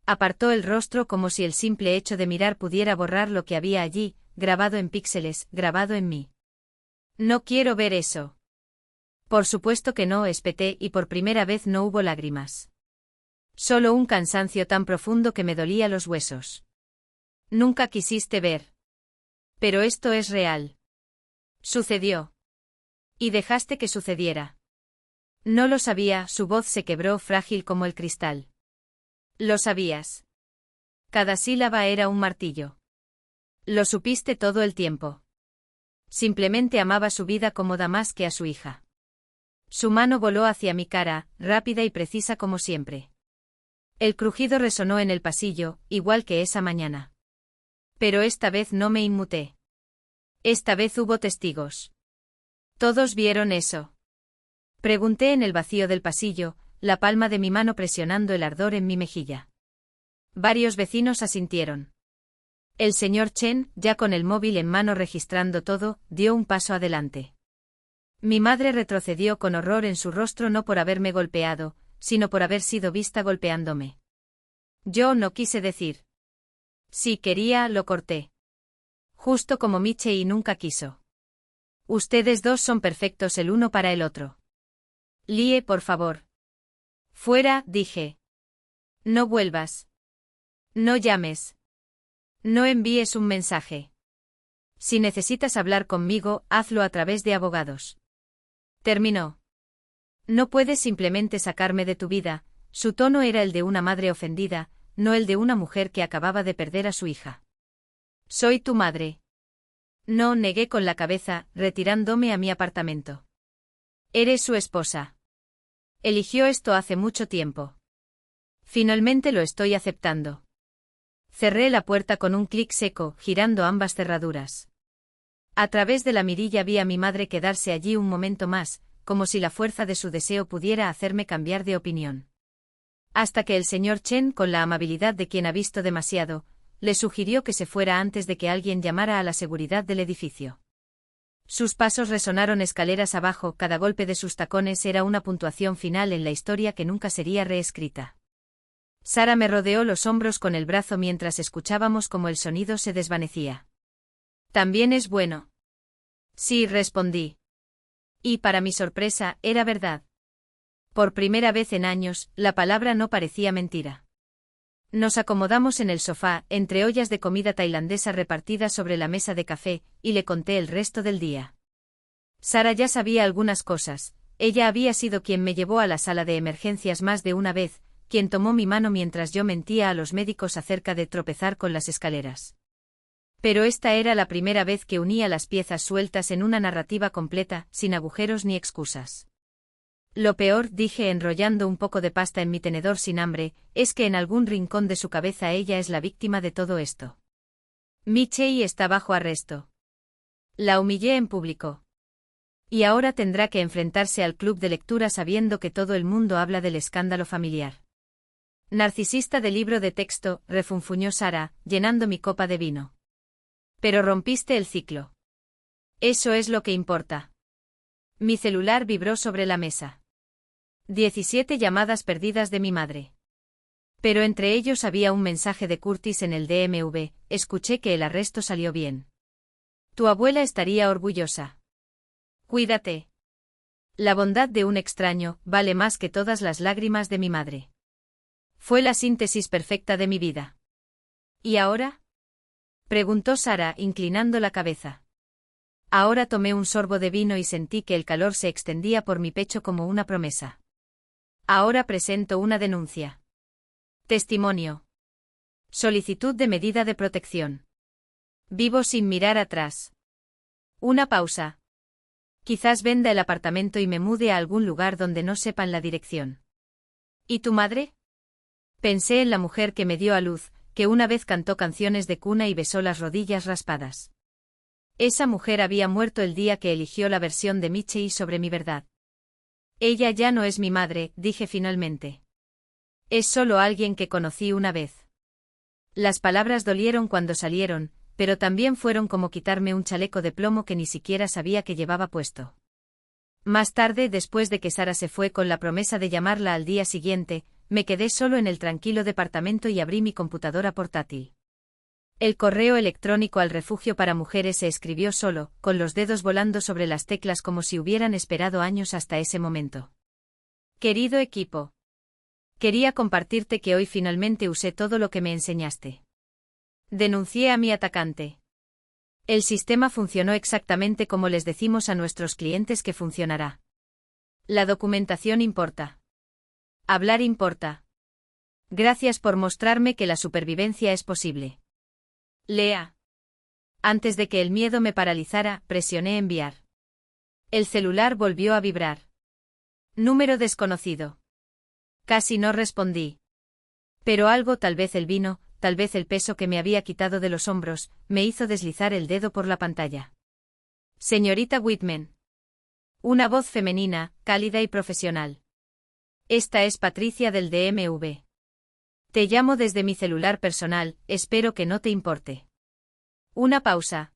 Apartó el rostro como si el simple hecho de mirar pudiera borrar lo que había allí, grabado en píxeles, grabado en mí. No quiero ver eso. Por supuesto que no, espeté y por primera vez no hubo lágrimas. Solo un cansancio tan profundo que me dolía los huesos. Nunca quisiste ver. Pero esto es real. Sucedió. Y dejaste que sucediera. No lo sabía, su voz se quebró frágil como el cristal. Lo sabías. Cada sílaba era un martillo. Lo supiste todo el tiempo. Simplemente amaba su vida como da más que a su hija. Su mano voló hacia mi cara, rápida y precisa como siempre. El crujido resonó en el pasillo, igual que esa mañana. Pero esta vez no me inmuté. Esta vez hubo testigos. ¿Todos vieron eso? Pregunté en el vacío del pasillo, la palma de mi mano presionando el ardor en mi mejilla. Varios vecinos asintieron. El señor Chen, ya con el móvil en mano registrando todo, dio un paso adelante. Mi madre retrocedió con horror en su rostro, no por haberme golpeado, sino por haber sido vista golpeándome. Yo no quise decir. Si quería, lo corté. Justo como Michei nunca quiso. Ustedes dos son perfectos el uno para el otro. Lie, por favor. Fuera, dije. No vuelvas. No llames. No envíes un mensaje. Si necesitas hablar conmigo, hazlo a través de abogados. Terminó. No puedes simplemente sacarme de tu vida. Su tono era el de una madre ofendida, no el de una mujer que acababa de perder a su hija. Soy tu madre. No, negué con la cabeza, retirándome a mi apartamento. Eres su esposa. Eligió esto hace mucho tiempo. Finalmente lo estoy aceptando. Cerré la puerta con un clic seco, girando ambas cerraduras. A través de la mirilla vi a mi madre quedarse allí un momento más, como si la fuerza de su deseo pudiera hacerme cambiar de opinión. Hasta que el señor Chen, con la amabilidad de quien ha visto demasiado, le sugirió que se fuera antes de que alguien llamara a la seguridad del edificio. Sus pasos resonaron escaleras abajo, cada golpe de sus tacones era una puntuación final en la historia que nunca sería reescrita. Sara me rodeó los hombros con el brazo mientras escuchábamos cómo el sonido se desvanecía. ¿También es bueno? Sí, respondí. Y para mi sorpresa, era verdad. Por primera vez en años, la palabra no parecía mentira. Nos acomodamos en el sofá, entre ollas de comida tailandesa repartidas sobre la mesa de café, y le conté el resto del día. Sara ya sabía algunas cosas. Ella había sido quien me llevó a la sala de emergencias más de una vez, quien tomó mi mano mientras yo mentía a los médicos acerca de tropezar con las escaleras. Pero esta era la primera vez que unía las piezas sueltas en una narrativa completa, sin agujeros ni excusas. Lo peor, dije enrollando un poco de pasta en mi tenedor sin hambre, es que en algún rincón de su cabeza ella es la víctima de todo esto. Michei está bajo arresto. La humillé en público. Y ahora tendrá que enfrentarse al club de lectura sabiendo que todo el mundo habla del escándalo familiar. Narcisista de libro de texto, refunfuñó Sara, llenando mi copa de vino. Pero rompiste el ciclo. Eso es lo que importa. Mi celular vibró sobre la mesa. 17 llamadas perdidas de mi madre. Pero entre ellos había un mensaje de Curtis en el DMV, escuché que el arresto salió bien. Tu abuela estaría orgullosa. Cuídate. La bondad de un extraño vale más que todas las lágrimas de mi madre. Fue la síntesis perfecta de mi vida. ¿Y ahora? Preguntó Sara, inclinando la cabeza. Ahora tomé un sorbo de vino y sentí que el calor se extendía por mi pecho como una promesa. Ahora presento una denuncia. Testimonio. Solicitud de medida de protección. Vivo sin mirar atrás. Una pausa. Quizás venda el apartamento y me mude a algún lugar donde no sepan la dirección. ¿Y tu madre? Pensé en la mujer que me dio a luz, que una vez cantó canciones de cuna y besó las rodillas raspadas. Esa mujer había muerto el día que eligió la versión de Michei sobre mi verdad. Ella ya no es mi madre, dije finalmente. Es solo alguien que conocí una vez. Las palabras dolieron cuando salieron, pero también fueron como quitarme un chaleco de plomo que ni siquiera sabía que llevaba puesto. Más tarde, después de que Sara se fue con la promesa de llamarla al día siguiente, me quedé solo en el tranquilo departamento y abrí mi computadora portátil. El correo electrónico al refugio para mujeres se escribió solo, con los dedos volando sobre las teclas como si hubieran esperado años hasta ese momento. Querido equipo. Quería compartirte que hoy finalmente usé todo lo que me enseñaste. Denuncié a mi atacante. El sistema funcionó exactamente como les decimos a nuestros clientes que funcionará. La documentación importa. Hablar importa. Gracias por mostrarme que la supervivencia es posible. Lea. Antes de que el miedo me paralizara, presioné enviar. El celular volvió a vibrar. Número desconocido. Casi no respondí. Pero algo, tal vez el vino, tal vez el peso que me había quitado de los hombros, me hizo deslizar el dedo por la pantalla. Señorita Whitman. Una voz femenina, cálida y profesional. Esta es Patricia del DMV. Te llamo desde mi celular personal, espero que no te importe. Una pausa.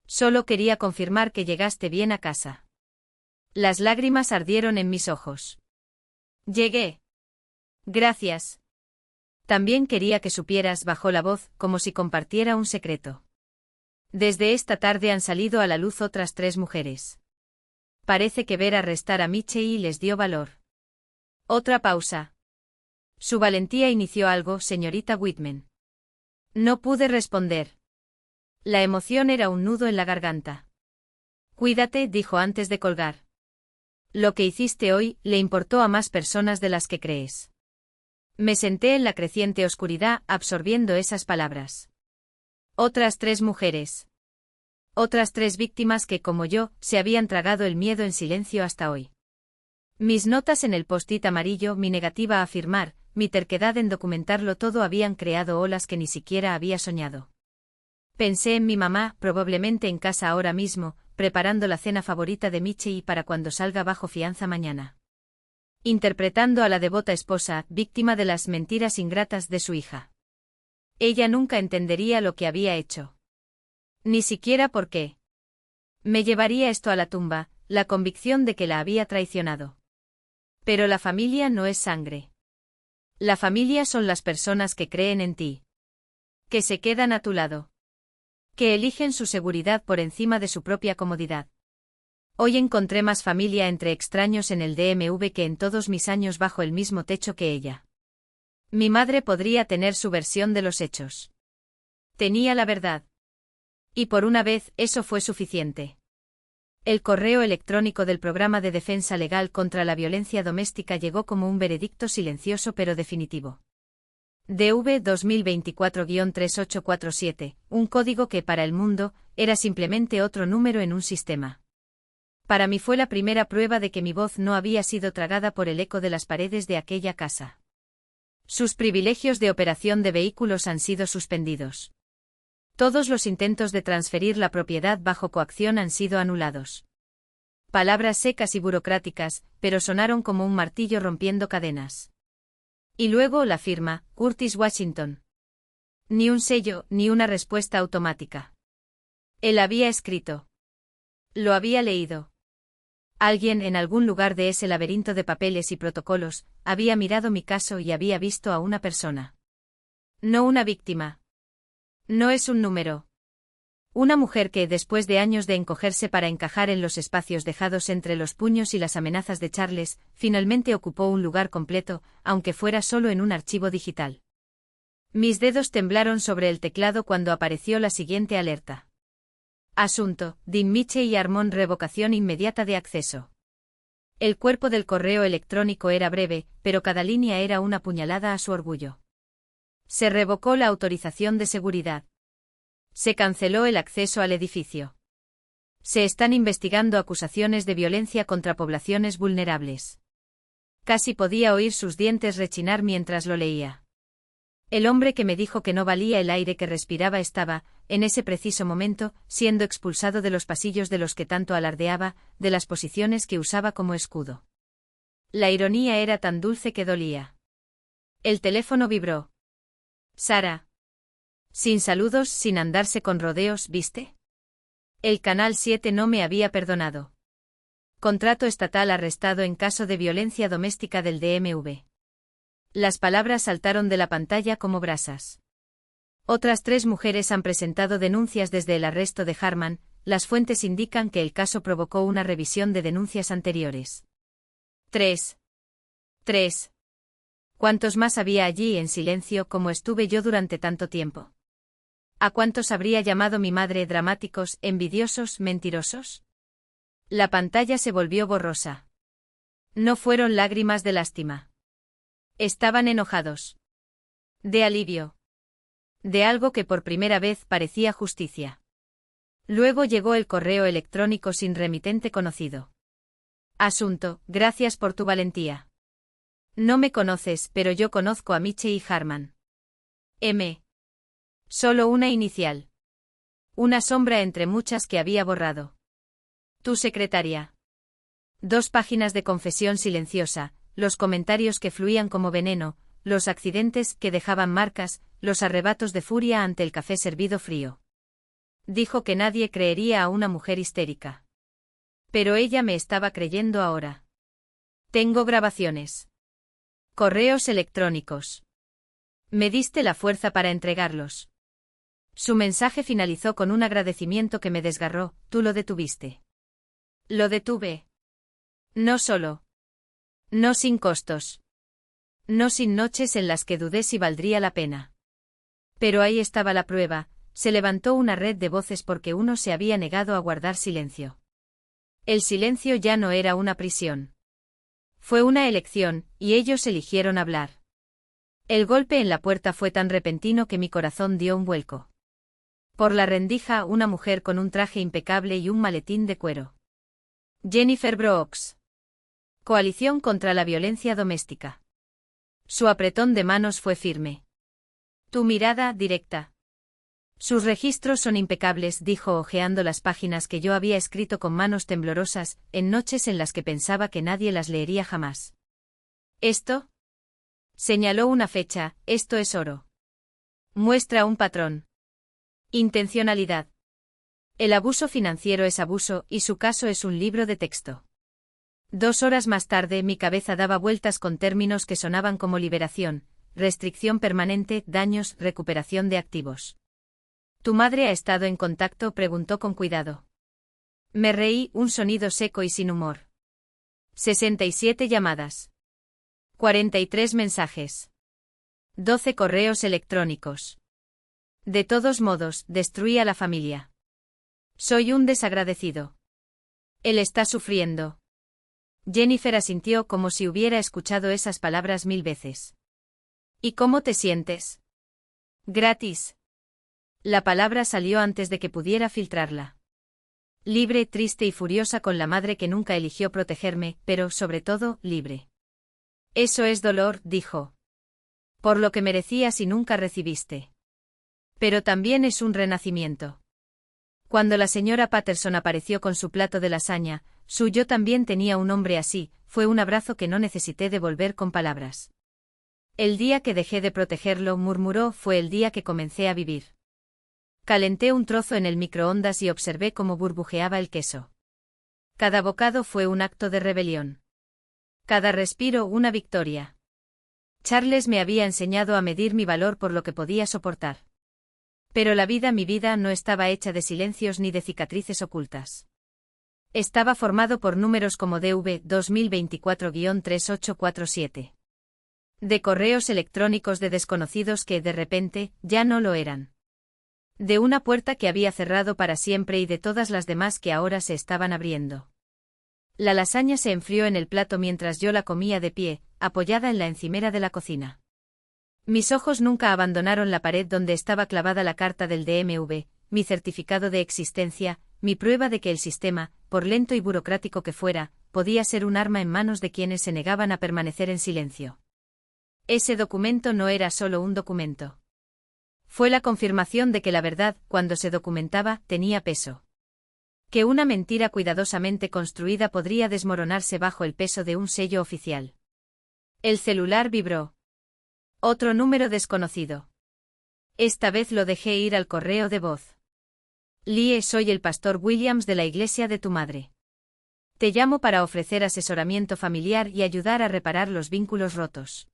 Solo quería confirmar que llegaste bien a casa. Las lágrimas ardieron en mis ojos. Llegué. Gracias. También quería que supieras, bajó la voz, como si compartiera un secreto. Desde esta tarde han salido a la luz otras 3 mujeres. Parece que ver arrestar a Michei les dio valor. Otra pausa. Su valentía inició algo, señorita Whitman. No pude responder. La emoción era un nudo en la garganta. Cuídate, dijo antes de colgar. Lo que hiciste hoy le importó a más personas de las que crees. Me senté en la creciente oscuridad, absorbiendo esas palabras. Otras 3 mujeres. Otras 3 víctimas que, como yo, se habían tragado el miedo en silencio hasta hoy. Mis notas en el post-it amarillo, mi negativa a afirmar, mi terquedad en documentarlo todo habían creado olas que ni siquiera había soñado. Pensé en mi mamá, probablemente en casa ahora mismo, preparando la cena favorita de Michei para cuando salga bajo fianza mañana. Interpretando a la devota esposa, víctima de las mentiras ingratas de su hija. Ella nunca entendería lo que había hecho. Ni siquiera por qué. Me llevaría esto a la tumba, la convicción de que la había traicionado. Pero la familia no es sangre. La familia son las personas que creen en ti. Que se quedan a tu lado. Que eligen su seguridad por encima de su propia comodidad. Hoy encontré más familia entre extraños en el DMV que en todos mis años bajo el mismo techo que ella. Mi madre podría tener su versión de los hechos. Tenía la verdad. Y por una vez, eso fue suficiente. El correo electrónico del Programa de Defensa Legal contra la Violencia Doméstica llegó como un veredicto silencioso pero definitivo. DV 2024-3847, un código que para el mundo, era simplemente otro número en un sistema. Para mí fue la primera prueba de que mi voz no había sido tragada por el eco de las paredes de aquella casa. Sus privilegios de operación de vehículos han sido suspendidos. Todos los intentos de transferir la propiedad bajo coacción han sido anulados. Palabras secas y burocráticas, pero sonaron como un martillo rompiendo cadenas. Y luego la firma, Curtis Washington. Ni un sello, ni una respuesta automática. Él había escrito. Lo había leído. Alguien en algún lugar de ese laberinto de papeles y protocolos, había mirado mi caso y había visto a una persona. No una víctima. No es un número. Una mujer que, después de años de encogerse para encajar en los espacios dejados entre los puños y las amenazas de Charles, finalmente ocupó un lugar completo, aunque fuera solo en un archivo digital. Mis dedos temblaron sobre el teclado cuando apareció la siguiente alerta. Asunto: Dean Michei y Armon, revocación inmediata de acceso. El cuerpo del correo electrónico era breve, pero cada línea era una puñalada a su orgullo. Se revocó la autorización de seguridad. Se canceló el acceso al edificio. Se están investigando acusaciones de violencia contra poblaciones vulnerables. Casi podía oír sus dientes rechinar mientras lo leía. El hombre que me dijo que no valía el aire que respiraba estaba, en ese preciso momento, siendo expulsado de los pasillos de los que tanto alardeaba, de las posiciones que usaba como escudo. La ironía era tan dulce que dolía. El teléfono vibró. Sara. Sin saludos, sin andarse con rodeos, ¿viste? El Canal 7 no me había perdonado. Contrato estatal arrestado en caso de violencia doméstica del DMV. Las palabras saltaron de la pantalla como brasas. Otras 3 mujeres han presentado denuncias desde el arresto de Harman. Las fuentes indican que el caso provocó una revisión de denuncias anteriores. 3. ¿Cuántos más había allí en silencio como estuve yo durante tanto tiempo? ¿A cuántos habría llamado mi madre dramáticos, envidiosos, mentirosos? La pantalla se volvió borrosa. No fueron lágrimas de lástima. Estaban enojados. De alivio. De algo que por primera vez parecía justicia. Luego llegó el correo electrónico sin remitente conocido. Asunto: gracias por tu valentía. No me conoces, pero yo conozco a Michei Harman. M. Solo una inicial. Una sombra entre muchas que había borrado. Tu secretaria. 2 páginas de confesión silenciosa, los comentarios que fluían como veneno, los accidentes que dejaban marcas, los arrebatos de furia ante el café servido frío. Dijo que nadie creería a una mujer histérica. Pero ella me estaba creyendo ahora. Tengo grabaciones. Correos electrónicos. Me diste la fuerza para entregarlos. Su mensaje finalizó con un agradecimiento que me desgarró. Tú lo detuviste. Lo detuve. No solo. No sin costos. No sin noches en las que dudé si valdría la pena. Pero ahí estaba la prueba. Se levantó una red de voces porque uno se había negado a guardar silencio. El silencio ya no era una prisión. Fue una elección, y ellos eligieron hablar. El golpe en la puerta fue tan repentino que mi corazón dio un vuelco. Por la rendija, una mujer con un traje impecable y un maletín de cuero. Jennifer Brooks. Coalición contra la violencia doméstica. Su apretón de manos fue firme. Tu mirada, directa. Sus registros son impecables, dijo hojeando las páginas que yo había escrito con manos temblorosas, en noches en las que pensaba que nadie las leería jamás. ¿Esto? Señaló una fecha, esto es oro. Muestra un patrón. Intencionalidad. El abuso financiero es abuso, y su caso es un libro de texto. 2 horas más tarde mi cabeza daba vueltas con términos que sonaban como liberación, restricción permanente, daños, recuperación de activos. ¿Tu madre ha estado en contacto?, preguntó con cuidado. Me reí, un sonido seco y sin humor. 67 llamadas. 43 mensajes. 12 correos electrónicos. De todos modos, destruí a la familia. Soy un desagradecido. Él está sufriendo. Jennifer asintió como si hubiera escuchado esas palabras 1000 veces. ¿Y cómo te sientes? Gratis. La palabra salió antes de que pudiera filtrarla. Libre, triste y furiosa con la madre que nunca eligió protegerme, pero, sobre todo, libre. Eso es dolor, dijo. Por lo que merecías y nunca recibiste. Pero también es un renacimiento. Cuando la señora Patterson apareció con su plato de lasaña, yo también tenía un hombre así, fue un abrazo que no necesité devolver con palabras. El día que dejé de protegerlo, murmuró, fue el día que comencé a vivir. Calenté un trozo en el microondas y observé cómo burbujeaba el queso. Cada bocado fue un acto de rebelión. Cada respiro una victoria. Charles me había enseñado a medir mi valor por lo que podía soportar. Pero mi vida no estaba hecha de silencios ni de cicatrices ocultas. Estaba formado por números como DV 2024-3847. De correos electrónicos de desconocidos que, de repente, ya no lo eran. De una puerta que había cerrado para siempre y de todas las demás que ahora se estaban abriendo. La lasaña se enfrió en el plato mientras yo la comía de pie, apoyada en la encimera de la cocina. Mis ojos nunca abandonaron la pared donde estaba clavada la carta del DMV, mi certificado de existencia, mi prueba de que el sistema, por lento y burocrático que fuera, podía ser un arma en manos de quienes se negaban a permanecer en silencio. Ese documento no era solo un documento. Fue la confirmación de que la verdad, cuando se documentaba, tenía peso. Que una mentira cuidadosamente construida podría desmoronarse bajo el peso de un sello oficial. El celular vibró. Otro número desconocido. Esta vez lo dejé ir al correo de voz. Lie, soy el pastor Williams de la iglesia de tu madre. Te llamo para ofrecer asesoramiento familiar y ayudar a reparar los vínculos rotos.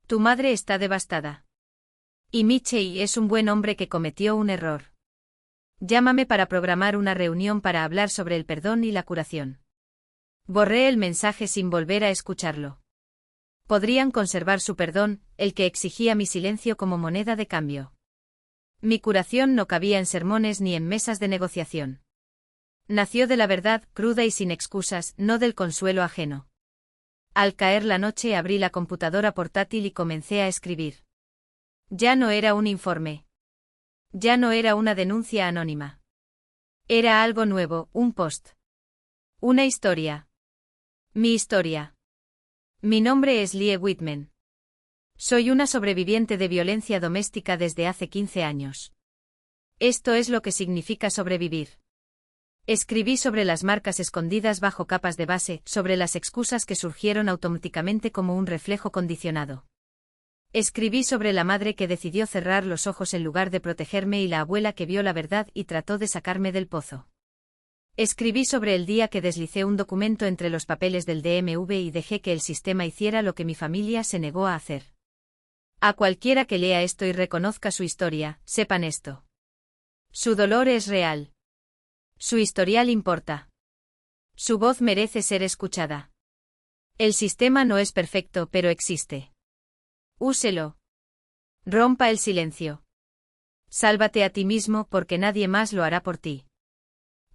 Tu madre está devastada. Y Michey es un buen hombre que cometió un error. Llámame para programar una reunión para hablar sobre el perdón y la curación. Borré el mensaje sin volver a escucharlo. Podrían conservar su perdón, el que exigía mi silencio como moneda de cambio. Mi curación no cabía en sermones ni en mesas de negociación. Nació de la verdad, cruda y sin excusas, no del consuelo ajeno. Al caer la noche abrí la computadora portátil y comencé a escribir. Ya no era un informe. Ya no era una denuncia anónima. Era algo nuevo, un post. Una historia. Mi historia. Mi nombre es Lie Whitman. Soy una sobreviviente de violencia doméstica desde hace 15 años. Esto es lo que significa sobrevivir. Escribí sobre las marcas escondidas bajo capas de base, sobre las excusas que surgieron automáticamente como un reflejo condicionado. Escribí sobre la madre que decidió cerrar los ojos en lugar de protegerme y la abuela que vio la verdad y trató de sacarme del pozo. Escribí sobre el día que deslicé un documento entre los papeles del DMV y dejé que el sistema hiciera lo que mi familia se negó a hacer. A cualquiera que lea esto y reconozca su historia, sepan esto. Su dolor es real. Su historial importa. Su voz merece ser escuchada. El sistema no es perfecto, pero existe. Úselo. Rompa el silencio. Sálvate a ti mismo porque nadie más lo hará por ti.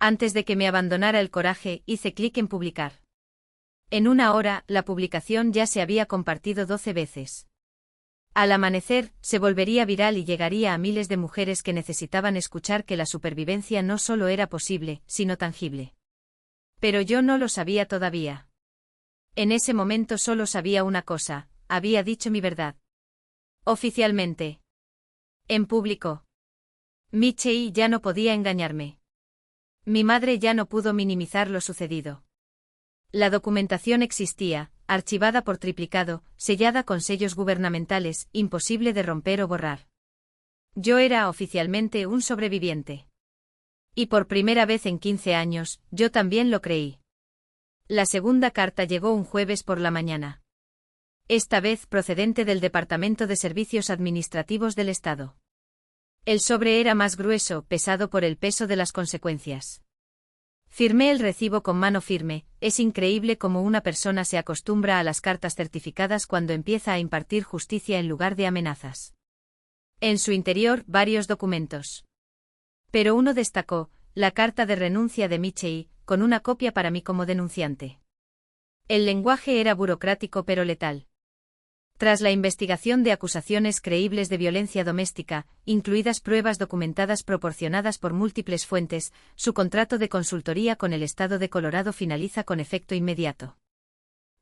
Antes de que me abandonara el coraje, hice clic en publicar. En una hora, la publicación ya se había compartido 12 veces. Al amanecer, se volvería viral y llegaría a miles de mujeres que necesitaban escuchar que la supervivencia no solo era posible, sino tangible. Pero yo no lo sabía todavía. En ese momento solo sabía una cosa: había dicho mi verdad. Oficialmente. En público. Michelle ya no podía engañarme. Mi madre ya no pudo minimizar lo sucedido. La documentación existía, archivada por triplicado, sellada con sellos gubernamentales, imposible de romper o borrar. Yo era oficialmente un sobreviviente. Y por primera vez en 15 años, yo también lo creí. La segunda carta llegó un jueves por la mañana. Esta vez procedente del Departamento de Servicios Administrativos del Estado. El sobre era más grueso, pesado por el peso de las consecuencias. Firmé el recibo con mano firme. Es increíble cómo una persona se acostumbra a las cartas certificadas cuando empieza a impartir justicia en lugar de amenazas. En su interior, varios documentos. Pero uno destacó: la carta de renuncia de Michelle, con una copia para mí como denunciante. El lenguaje era burocrático pero letal. Tras la investigación de acusaciones creíbles de violencia doméstica, incluidas pruebas documentadas proporcionadas por múltiples fuentes, su contrato de consultoría con el Estado de Colorado finaliza con efecto inmediato.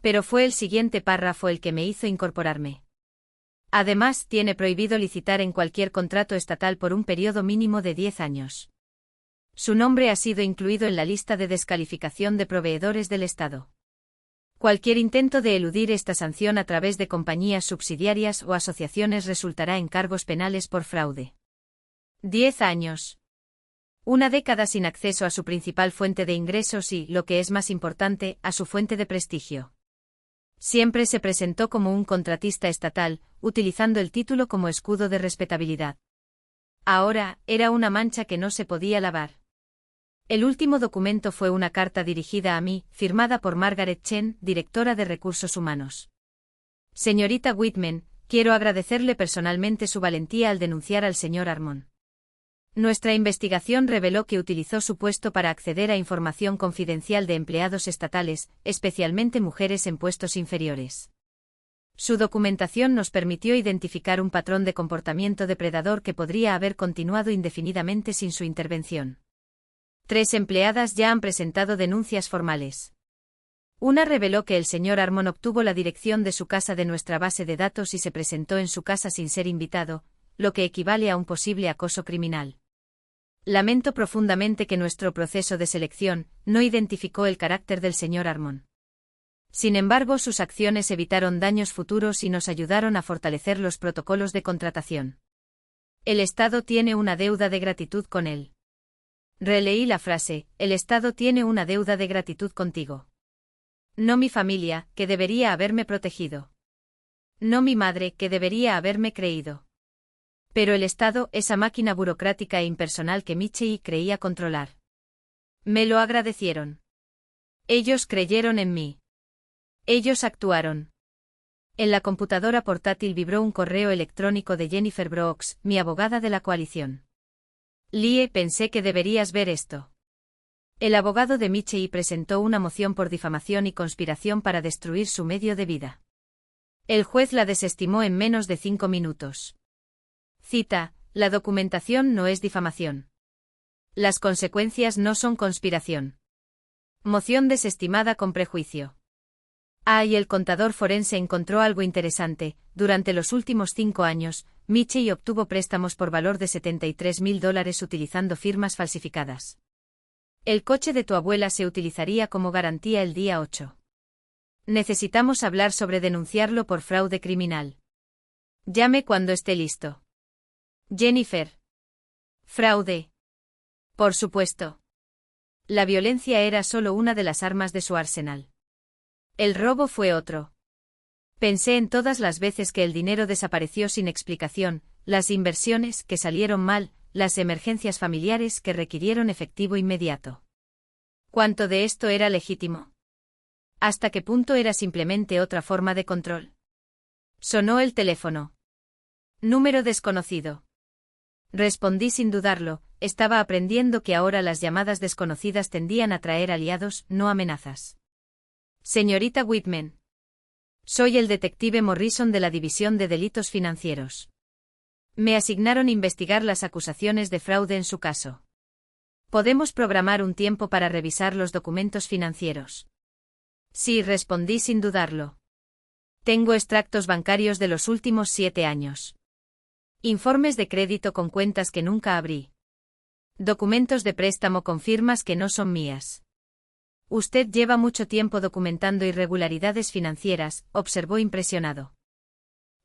Pero fue el siguiente párrafo el que me hizo incorporarme. Además, tiene prohibido licitar en cualquier contrato estatal por un periodo mínimo de 10 años. Su nombre ha sido incluido en la lista de descalificación de proveedores del Estado. Cualquier intento de eludir esta sanción a través de compañías subsidiarias o asociaciones resultará en cargos penales por fraude. 10 años. Una década sin acceso a su principal fuente de ingresos y, lo que es más importante, a su fuente de prestigio. Siempre se presentó como un contratista estatal, utilizando el título como escudo de respetabilidad. Ahora, era una mancha que no se podía lavar. El último documento fue una carta dirigida a mí, firmada por Margaret Chen, directora de Recursos Humanos. Señorita Whitman, quiero agradecerle personalmente su valentía al denunciar al señor Harmon. Nuestra investigación reveló que utilizó su puesto para acceder a información confidencial de empleados estatales, especialmente mujeres en puestos inferiores. Su documentación nos permitió identificar un patrón de comportamiento depredador que podría haber continuado indefinidamente sin su intervención. 3 empleadas ya han presentado denuncias formales. Una reveló que el señor Harmon obtuvo la dirección de su casa de nuestra base de datos y se presentó en su casa sin ser invitado, lo que equivale a un posible acoso criminal. Lamento profundamente que nuestro proceso de selección no identificó el carácter del señor Harmon. Sin embargo, sus acciones evitaron daños futuros y nos ayudaron a fortalecer los protocolos de contratación. El Estado tiene una deuda de gratitud con él. Releí la frase: el Estado tiene una deuda de gratitud contigo. No mi familia, que debería haberme protegido. No mi madre, que debería haberme creído. Pero el Estado, esa máquina burocrática e impersonal que Michelle creía controlar. Me lo agradecieron. Ellos creyeron en mí. Ellos actuaron. En la computadora portátil vibró un correo electrónico de Jennifer Brooks, mi abogada de la coalición. Lie, pensé que deberías ver esto. El abogado de Michelle presentó una moción por difamación y conspiración para destruir su medio de vida. El juez la desestimó en menos de 5 minutos. Cita: la documentación no es difamación. Las consecuencias no son conspiración. Moción desestimada con prejuicio. Y el contador forense encontró algo interesante: durante los últimos 5 años, Michelle obtuvo préstamos por valor de $73,000 utilizando firmas falsificadas. El coche de tu abuela se utilizaría como garantía el día 8. Necesitamos hablar sobre denunciarlo por fraude criminal. Llame cuando esté listo. Jennifer. Fraude. Por supuesto. La violencia era solo una de las armas de su arsenal. El robo fue otro. Pensé en todas las veces que el dinero desapareció sin explicación, las inversiones que salieron mal, las emergencias familiares que requirieron efectivo inmediato. ¿Cuánto de esto era legítimo? ¿Hasta qué punto era simplemente otra forma de control? Sonó el teléfono. Número desconocido. Respondí sin dudarlo, estaba aprendiendo que ahora las llamadas desconocidas tendían a traer aliados, no amenazas. Señorita Whitman. Soy el detective Morrison de la División de Delitos Financieros. Me asignaron investigar las acusaciones de fraude en su caso. ¿Podemos programar un tiempo para revisar los documentos financieros? Sí, respondí sin dudarlo. Tengo extractos bancarios de los últimos 7 años. Informes de crédito con cuentas que nunca abrí. Documentos de préstamo con firmas que no son mías. Usted lleva mucho tiempo documentando irregularidades financieras, observó impresionado.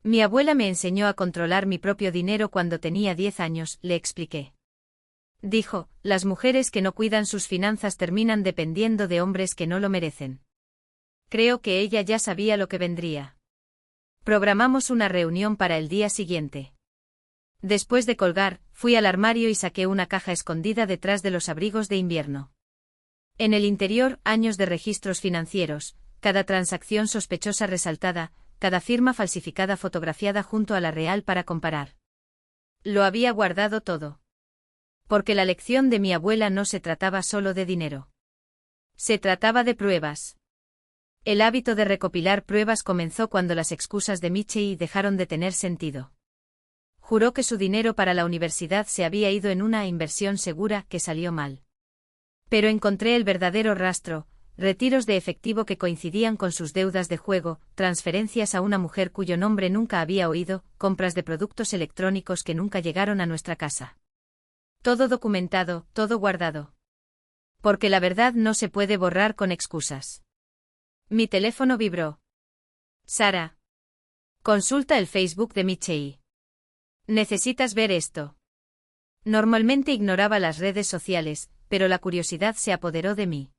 Mi abuela me enseñó a controlar mi propio dinero cuando tenía 10 años, le expliqué. Dijo, las mujeres que no cuidan sus finanzas terminan dependiendo de hombres que no lo merecen. Creo que ella ya sabía lo que vendría. Programamos una reunión para el día siguiente. Después de colgar, fui al armario y saqué una caja escondida detrás de los abrigos de invierno. En el interior, años de registros financieros, cada transacción sospechosa resaltada, cada firma falsificada fotografiada junto a la real para comparar. Lo había guardado todo. Porque la lección de mi abuela no se trataba solo de dinero. Se trataba de pruebas. El hábito de recopilar pruebas comenzó cuando las excusas de Michei dejaron de tener sentido. Juró que su dinero para la universidad se había ido en una inversión segura que salió mal. Pero encontré el verdadero rastro, retiros de efectivo que coincidían con sus deudas de juego, transferencias a una mujer cuyo nombre nunca había oído, compras de productos electrónicos que nunca llegaron a nuestra casa. Todo documentado, todo guardado. Porque la verdad no se puede borrar con excusas. Mi teléfono vibró. Sara. Consulta el Facebook de Michei. Necesitas ver esto. Normalmente ignoraba las redes sociales, pero la curiosidad se apoderó de mí.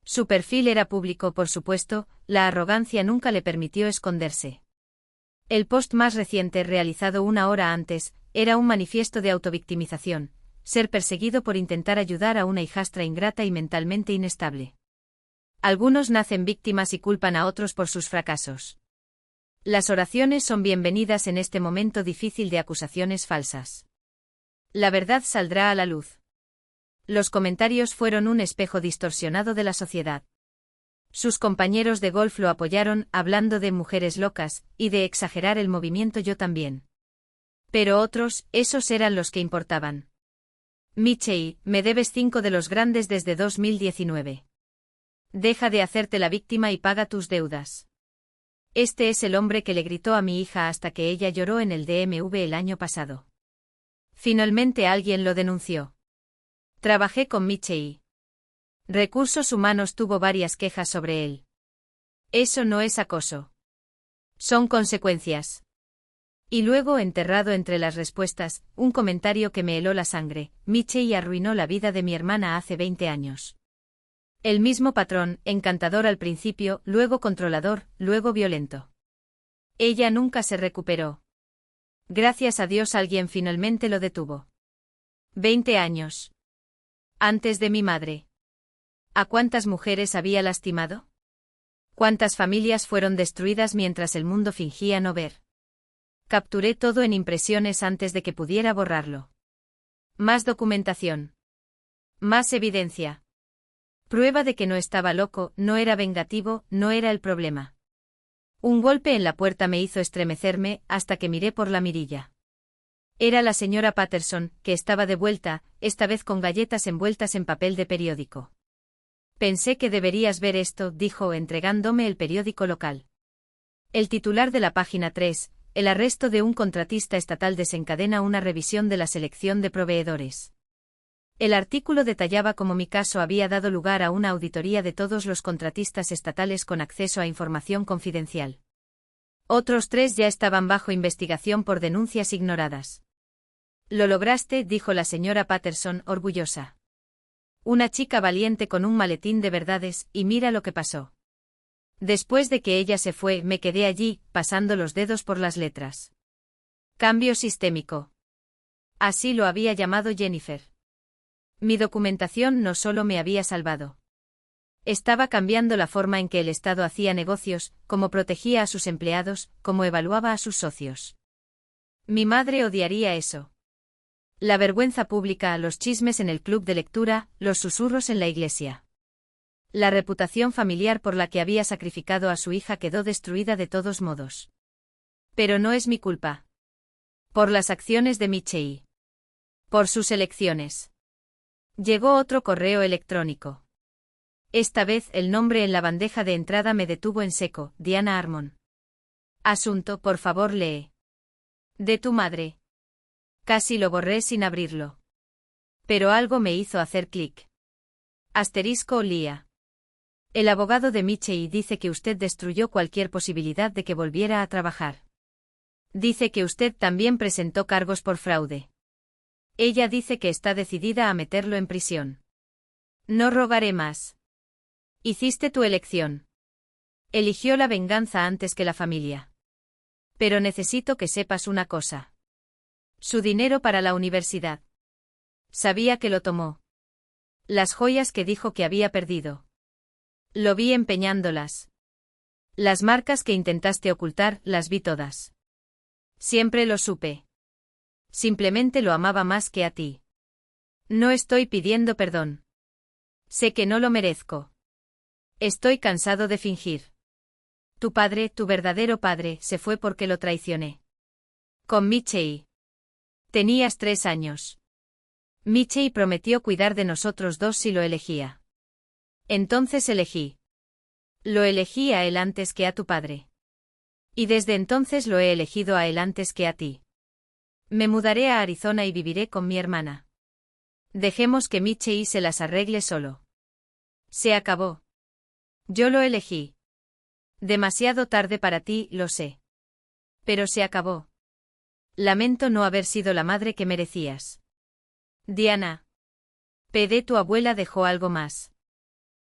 Su perfil era público, por supuesto, la arrogancia nunca le permitió esconderse. El post más reciente, realizado 1 hora antes, era un manifiesto de autovictimización, ser perseguido por intentar ayudar a una hijastra ingrata y mentalmente inestable. Algunos nacen víctimas y culpan a otros por sus fracasos. Las oraciones son bienvenidas en este momento difícil de acusaciones falsas. La verdad saldrá a la luz. Los comentarios fueron un espejo distorsionado de la sociedad. Sus compañeros de golf lo apoyaron, hablando de mujeres locas, y de exagerar el movimiento yo también. Pero otros, esos eran los que importaban. Michei, me debes 5 de los grandes desde 2019. Deja de hacerte la víctima y paga tus deudas. Este es el hombre que le gritó a mi hija hasta que ella lloró en el DMV el año pasado. Finalmente alguien lo denunció. Trabajé con Michei. Recursos Humanos tuvo varias quejas sobre él. Eso no es acoso. Son consecuencias. Y luego, enterrado entre las respuestas, un comentario que me heló la sangre: Michei arruinó la vida de mi hermana hace 20 años. El mismo patrón, encantador al principio, luego controlador, luego violento. Ella nunca se recuperó. Gracias a Dios alguien finalmente lo detuvo. 20 años. Antes de mi madre. ¿A cuántas mujeres había lastimado? ¿Cuántas familias fueron destruidas mientras el mundo fingía no ver? Capturé todo en impresiones antes de que pudiera borrarlo. Más documentación. Más evidencia. Prueba de que no estaba loco, no era vengativo, no era el problema. Un golpe en la puerta me hizo estremecerme hasta que miré por la mirilla. Era la señora Patterson, que estaba de vuelta, esta vez con galletas envueltas en papel de periódico. Pensé que deberías ver esto, dijo, entregándome el periódico local. El titular de la página 3, el arresto de un contratista estatal desencadena una revisión de la selección de proveedores. El artículo detallaba cómo mi caso había dado lugar a una auditoría de todos los contratistas estatales con acceso a información confidencial. Otros 3 ya estaban bajo investigación por denuncias ignoradas. Lo lograste, dijo la señora Patterson, orgullosa. Una chica valiente con un maletín de verdades, y mira lo que pasó. Después de que ella se fue, me quedé allí, pasando los dedos por las letras. Cambio sistémico. Así lo había llamado Jennifer. Mi documentación no solo me había salvado. Estaba cambiando la forma en que el Estado hacía negocios, cómo protegía a sus empleados, cómo evaluaba a sus socios. Mi madre odiaría eso. La vergüenza pública, los chismes en el club de lectura, los susurros en la iglesia. La reputación familiar por la que había sacrificado a su hija quedó destruida de todos modos. Pero no es mi culpa. Por las acciones de Michei. Por sus elecciones. Llegó otro correo electrónico. Esta vez el nombre en la bandeja de entrada me detuvo en seco, Diana Harmon. Asunto, por favor lee. De tu madre. Casi lo borré sin abrirlo. Pero algo me hizo hacer clic. Asterisco Lía. El abogado de Michei dice que usted destruyó cualquier posibilidad de que volviera a trabajar. Dice que usted también presentó cargos por fraude. Ella dice que está decidida a meterlo en prisión. No rogaré más. Hiciste tu elección. Eligió la venganza antes que la familia. Pero necesito que sepas una cosa. Su dinero para la universidad. Sabía que lo tomó. Las joyas que dijo que había perdido. Lo vi empeñándolas. Las marcas que intentaste ocultar, las vi todas. Siempre lo supe. Simplemente lo amaba más que a ti. No estoy pidiendo perdón. Sé que no lo merezco. Estoy cansado de fingir. Tu padre, tu verdadero padre, se fue porque lo traicioné. Con Michei. Tenías 3 años. Michei prometió cuidar de nosotros dos si lo elegía. Entonces elegí. Lo elegí a él antes que a tu padre. Y desde entonces lo he elegido a él antes que a ti. Me mudaré a Arizona y viviré con mi hermana. Dejemos que Michei se las arregle solo. Se acabó. Yo lo elegí. Demasiado tarde para ti, lo sé. Pero se acabó. Lamento no haber sido la madre que merecías. Diana. PD, tu abuela dejó algo más.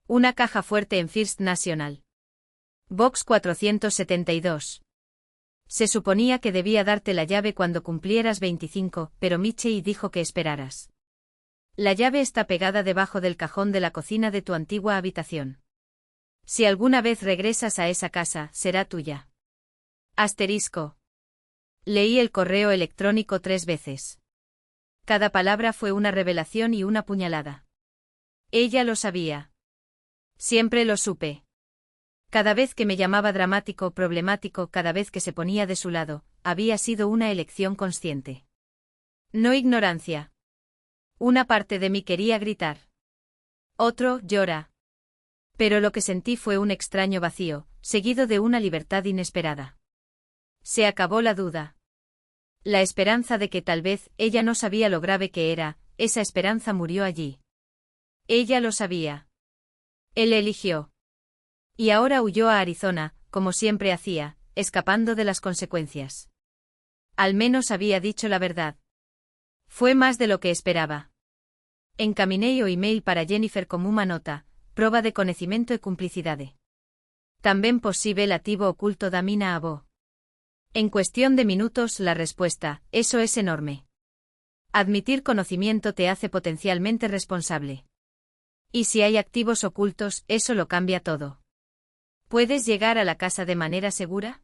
Una caja fuerte en First National. Box 472. Se suponía que debía darte la llave cuando cumplieras 25, pero Michei dijo que esperaras. La llave está pegada debajo del cajón de la cocina de tu antigua habitación. Si alguna vez regresas a esa casa, será tuya. Asterisco. Leí el correo electrónico 3 veces. Cada palabra fue una revelación y una puñalada. Ella lo sabía. Siempre lo supe. Cada vez que me llamaba dramático o problemático, cada vez que se ponía de su lado, había sido una elección consciente. No ignorancia. Una parte de mí quería gritar. Otro, llora. Pero lo que sentí fue un extraño vacío, seguido de una libertad inesperada. Se acabó la duda. La esperanza de que tal vez ella no sabía lo grave que era, esa esperanza murió allí. Ella lo sabía. Él eligió. Y ahora huyó a Arizona, como siempre hacía, escapando de las consecuencias. Al menos había dicho la verdad. Fue más de lo que esperaba. Encaminé o email para Jennifer como una nota, prova de conocimiento y complicidade. También posible lativo oculto da mina abo. En cuestión de minutos la respuesta, eso es enorme. Admitir conocimiento te hace potencialmente responsable. Y si hay activos ocultos, eso lo cambia todo. ¿Puedes llegar a la casa de manera segura?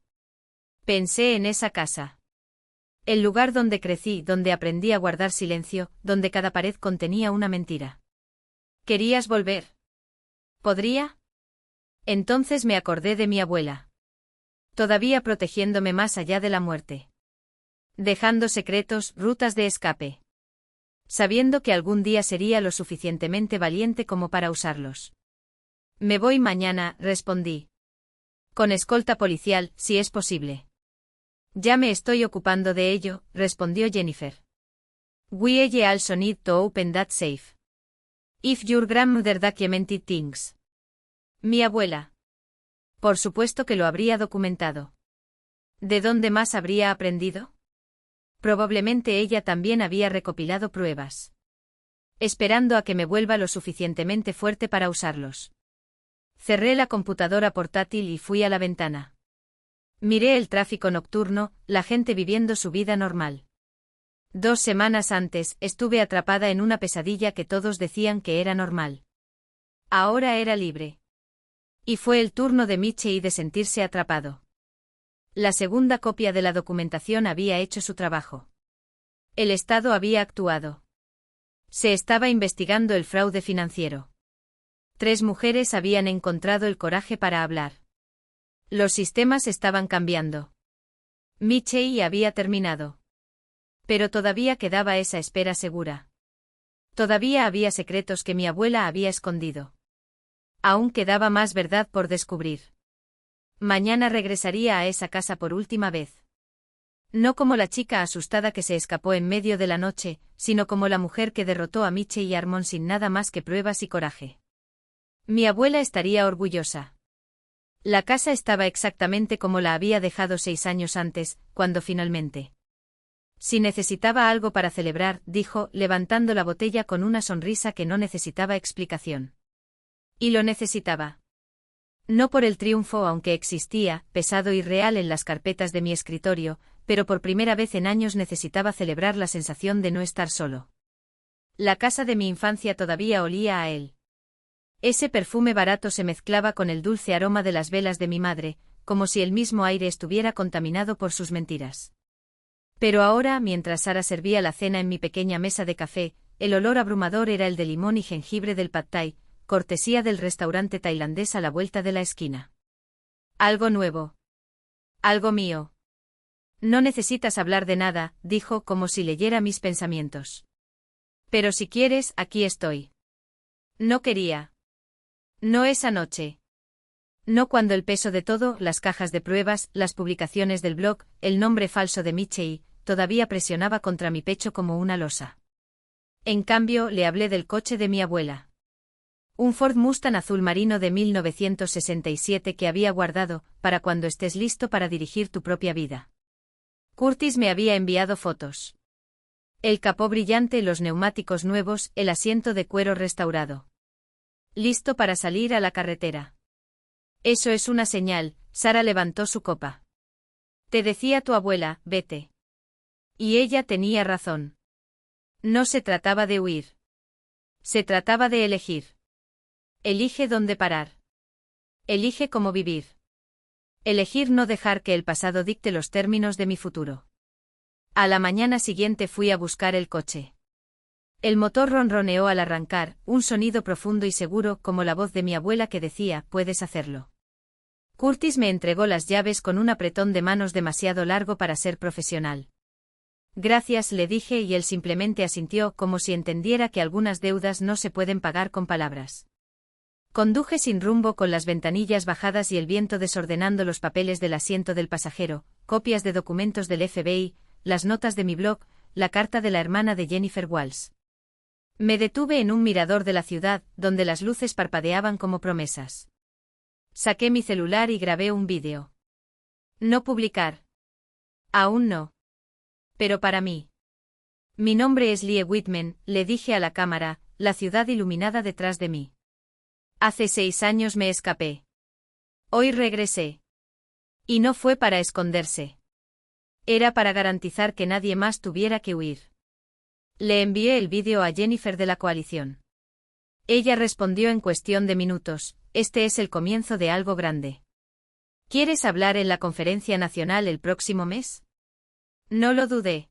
Pensé en esa casa. El lugar donde crecí, donde aprendí a guardar silencio, donde cada pared contenía una mentira. ¿Querías volver? ¿Podría? Entonces me acordé de mi abuela. Todavía protegiéndome más allá de la muerte. Dejando secretos, rutas de escape. Sabiendo que algún día sería lo suficientemente valiente como para usarlos. Me voy mañana, respondí. Con escolta policial, si es posible. Ya me estoy ocupando de ello, respondió Jennifer. We also need to open that safe. If your grandmother documented things. Mi abuela. Por supuesto que lo habría documentado. ¿De dónde más habría aprendido? Probablemente ella también había recopilado pruebas. esperando a que me vuelva lo suficientemente fuerte para usarlos. Cerré la computadora portátil y fui a la ventana. Miré el tráfico nocturno, la gente viviendo su vida normal. 2 semanas antes, estuve atrapada en una pesadilla que todos decían que era normal. Ahora era libre. Y fue el turno de Michei de sentirse atrapado. La segunda copia de la documentación había hecho su trabajo. El Estado había actuado. Se estaba investigando el fraude financiero. 3 mujeres habían encontrado el coraje para hablar. Los sistemas estaban cambiando. Michei había terminado. Pero todavía quedaba esa espera segura. Todavía había secretos que mi abuela había escondido. Aún quedaba más verdad por descubrir. Mañana regresaría a esa casa por última vez. No como la chica asustada que se escapó en medio de la noche, sino como la mujer que derrotó a Michei y Armon sin nada más que pruebas y coraje. Mi abuela estaría orgullosa. La casa estaba exactamente como la había dejado 6 años antes, cuando finalmente. Si necesitaba algo para celebrar, dijo, levantando la botella con una sonrisa que no necesitaba explicación. Y lo necesitaba. No por el triunfo, aunque existía, pesado y real en las carpetas de mi escritorio, pero por primera vez en años necesitaba celebrar la sensación de no estar solo. La casa de mi infancia todavía olía a él. Ese perfume barato se mezclaba con el dulce aroma de las velas de mi madre, como si el mismo aire estuviera contaminado por sus mentiras. Pero ahora, mientras Sara servía la cena en mi pequeña mesa de café, el olor abrumador era el de limón y jengibre del pad thai, cortesía del restaurante tailandés a la vuelta de la esquina. Algo nuevo. Algo mío. No necesitas hablar de nada, dijo como si leyera mis pensamientos. Pero si quieres, aquí estoy. No quería. No esa noche. No cuando el peso de todo, las cajas de pruebas, las publicaciones del blog, el nombre falso de Michei, todavía presionaba contra mi pecho como una losa. En cambio, le hablé del coche de mi abuela. Un Ford Mustang azul marino de 1967 que había guardado, para cuando estés listo para dirigir tu propia vida. Curtis me había enviado fotos. El capó brillante, los neumáticos nuevos, el asiento de cuero restaurado. Listo para salir a la carretera. Eso es una señal, Sara levantó su copa. Te decía tu abuela, vete. Y ella tenía razón. No se trataba de huir. Se trataba de elegir. Elige dónde parar. Elige cómo vivir. Elegir no dejar que el pasado dicte los términos de mi futuro. A la mañana siguiente fui a buscar el coche. El motor ronroneó al arrancar, un sonido profundo y seguro como la voz de mi abuela que decía, puedes hacerlo. Curtis me entregó las llaves con un apretón de manos demasiado largo para ser profesional. Gracias, le dije y él simplemente asintió como si entendiera que algunas deudas no se pueden pagar con palabras. Conduje sin rumbo con las ventanillas bajadas y el viento desordenando los papeles del asiento del pasajero, copias de documentos del FBI, las notas de mi blog, la carta de la hermana de Jennifer Walls. Me detuve en un mirador de la ciudad, donde las luces parpadeaban como promesas. Saqué mi celular y grabé un vídeo. No publicar. Aún no. Pero para mí. Mi nombre es Lie Whitman, le dije a la cámara, la ciudad iluminada detrás de mí. Hace 6 años me escapé. Hoy regresé. Y no fue para esconderse. Era para garantizar que nadie más tuviera que huir. Le envié el vídeo a Jennifer de la coalición. Ella respondió en cuestión de minutos, este es el comienzo de algo grande. ¿Quieres hablar en la conferencia nacional el próximo mes? No lo dudé.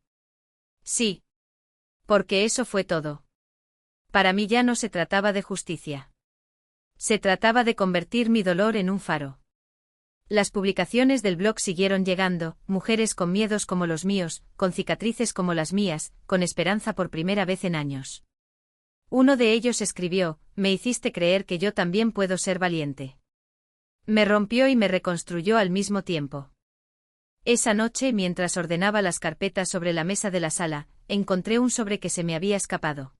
Sí. Porque eso fue todo. Para mí ya no se trataba de justicia. Se trataba de convertir mi dolor en un faro. Las publicaciones del blog siguieron llegando, mujeres con miedos como los míos, con cicatrices como las mías, con esperanza por primera vez en años. Uno de ellos escribió, me hiciste creer que yo también puedo ser valiente. Me rompió y me reconstruyó al mismo tiempo. Esa noche, mientras ordenaba las carpetas sobre la mesa de la sala, encontré un sobre que se me había escapado.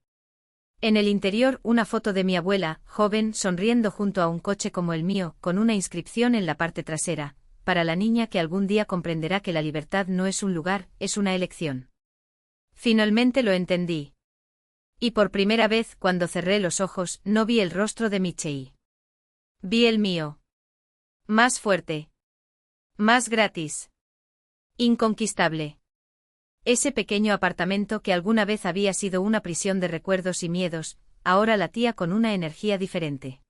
En el interior, una foto de mi abuela, joven, sonriendo junto a un coche como el mío, con una inscripción en la parte trasera, para la niña que algún día comprenderá que la libertad no es un lugar, es una elección. Finalmente lo entendí. Y por primera vez, cuando cerré los ojos, no vi el rostro de Michei. Vi el mío. Más fuerte. Más gratis. Inconquistable. Ese pequeño apartamento que alguna vez había sido una prisión de recuerdos y miedos, ahora latía con una energía diferente.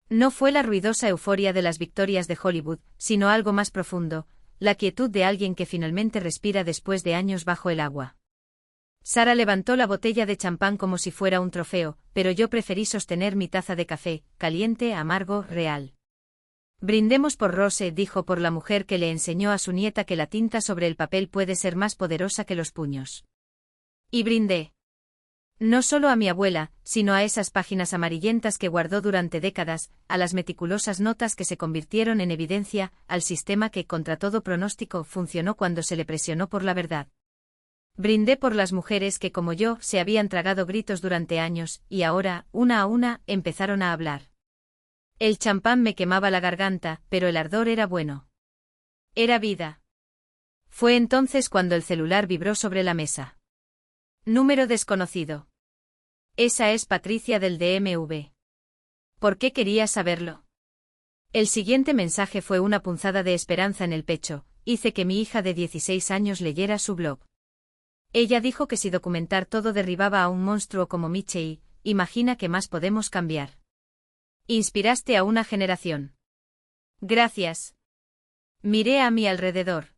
No fue la ruidosa euforia de las victorias de Hollywood, sino algo más profundo, la quietud de alguien que finalmente respira después de años bajo el agua. Sara levantó la botella de champán como si fuera un trofeo, pero yo preferí sostener mi taza de café, caliente, amargo, real. Brindemos por Rose, dijo, por la mujer que le enseñó a su nieta que la tinta sobre el papel puede ser más poderosa que los puños. Y brindé. No solo a mi abuela, sino a esas páginas amarillentas que guardó durante décadas, a las meticulosas notas que se convirtieron en evidencia, al sistema que, contra todo pronóstico, funcionó cuando se le presionó por la verdad. Brindé por las mujeres que, como yo, se habían tragado gritos durante años, y ahora, una a una, empezaron a hablar. El champán me quemaba la garganta, pero el ardor era bueno. Era vida. Fue entonces cuando el celular vibró sobre la mesa. Número desconocido. Esa es Patricia del DMV. ¿Por qué querías saberlo? El siguiente mensaje fue una punzada de esperanza en el pecho. Hice que mi hija de 16 años leyera su blog. Ella dijo que si documentar todo derribaba a un monstruo como Michei, imagina qué más podemos cambiar. Inspiraste a una generación. Gracias. Miré a mi alrededor.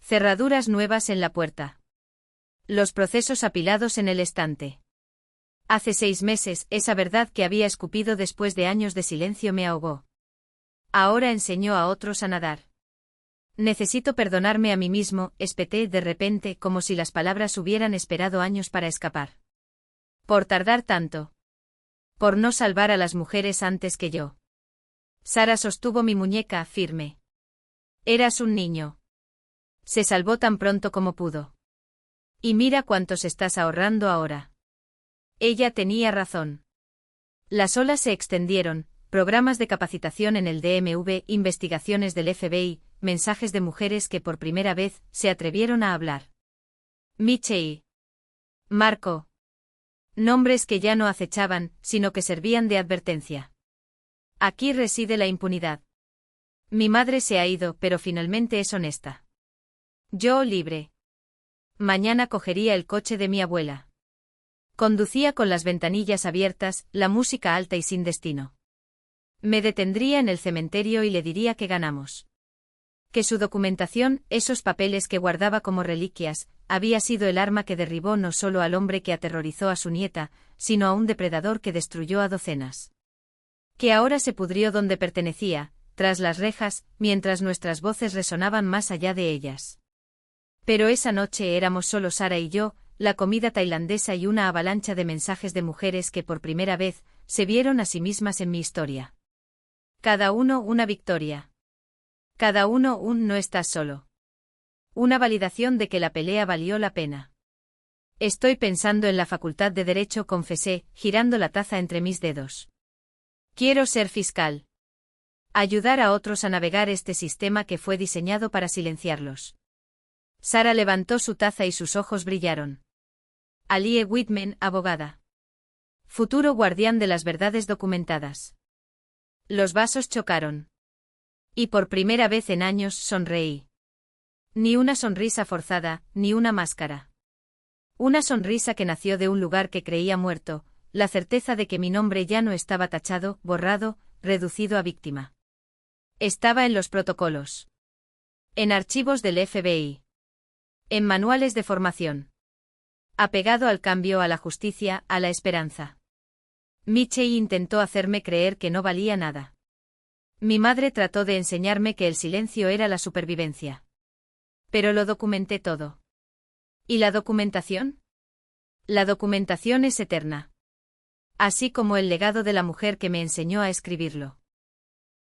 Cerraduras nuevas en la puerta. Los procesos apilados en el estante. Hace 6 meses, esa verdad que había escupido después de años de silencio me ahogó. Ahora enseñó a otros a nadar. Necesito perdonarme a mí mismo, espeté de repente, como si las palabras hubieran esperado años para escapar. Por tardar tanto. Por no salvar a las mujeres antes que yo. Sara sostuvo mi muñeca firme. Eras un niño. Se salvó tan pronto como pudo. Y mira cuántos estás ahorrando ahora. Ella tenía razón. Las olas se extendieron, programas de capacitación en el DMV, investigaciones del FBI, mensajes de mujeres que por primera vez se atrevieron a hablar. Michei. Marco. Nombres que ya no acechaban, sino que servían de advertencia. Aquí reside la impunidad. Mi madre se ha ido, pero finalmente es honesta. Yo libre. Mañana cogería el coche de mi abuela. Conducía con las ventanillas abiertas, la música alta y sin destino. Me detendría en el cementerio y le diría que ganamos. Que su documentación, esos papeles que guardaba como reliquias, había sido el arma que derribó no solo al hombre que aterrorizó a su nieta, sino a un depredador que destruyó a docenas. Que ahora se pudrió donde pertenecía, tras las rejas, mientras nuestras voces resonaban más allá de ellas. Pero esa noche éramos solo Sara y yo, la comida tailandesa y una avalancha de mensajes de mujeres que por primera vez se vieron a sí mismas en mi historia. Cada uno una victoria. Cada uno un no estás solo. Una validación de que la pelea valió la pena. Estoy pensando en la facultad de Derecho, confesé, girando la taza entre mis dedos. Quiero ser fiscal. Ayudar a otros a navegar este sistema que fue diseñado para silenciarlos. Sara levantó su taza y sus ojos brillaron. Alie Whitman, abogada. Futuro guardián de las verdades documentadas. Los vasos chocaron. Y por primera vez en años sonreí. Ni una sonrisa forzada, ni una máscara. Una sonrisa que nació de un lugar que creía muerto, la certeza de que mi nombre ya no estaba tachado, borrado, reducido a víctima. Estaba en los protocolos. En archivos del FBI. En manuales de formación. Apegado al cambio, a la justicia, a la esperanza. Michei intentó hacerme creer que no valía nada. Mi madre trató de enseñarme que el silencio era la supervivencia. Pero lo documenté todo. ¿Y la documentación? La documentación es eterna. Así como el legado de la mujer que me enseñó a escribirlo.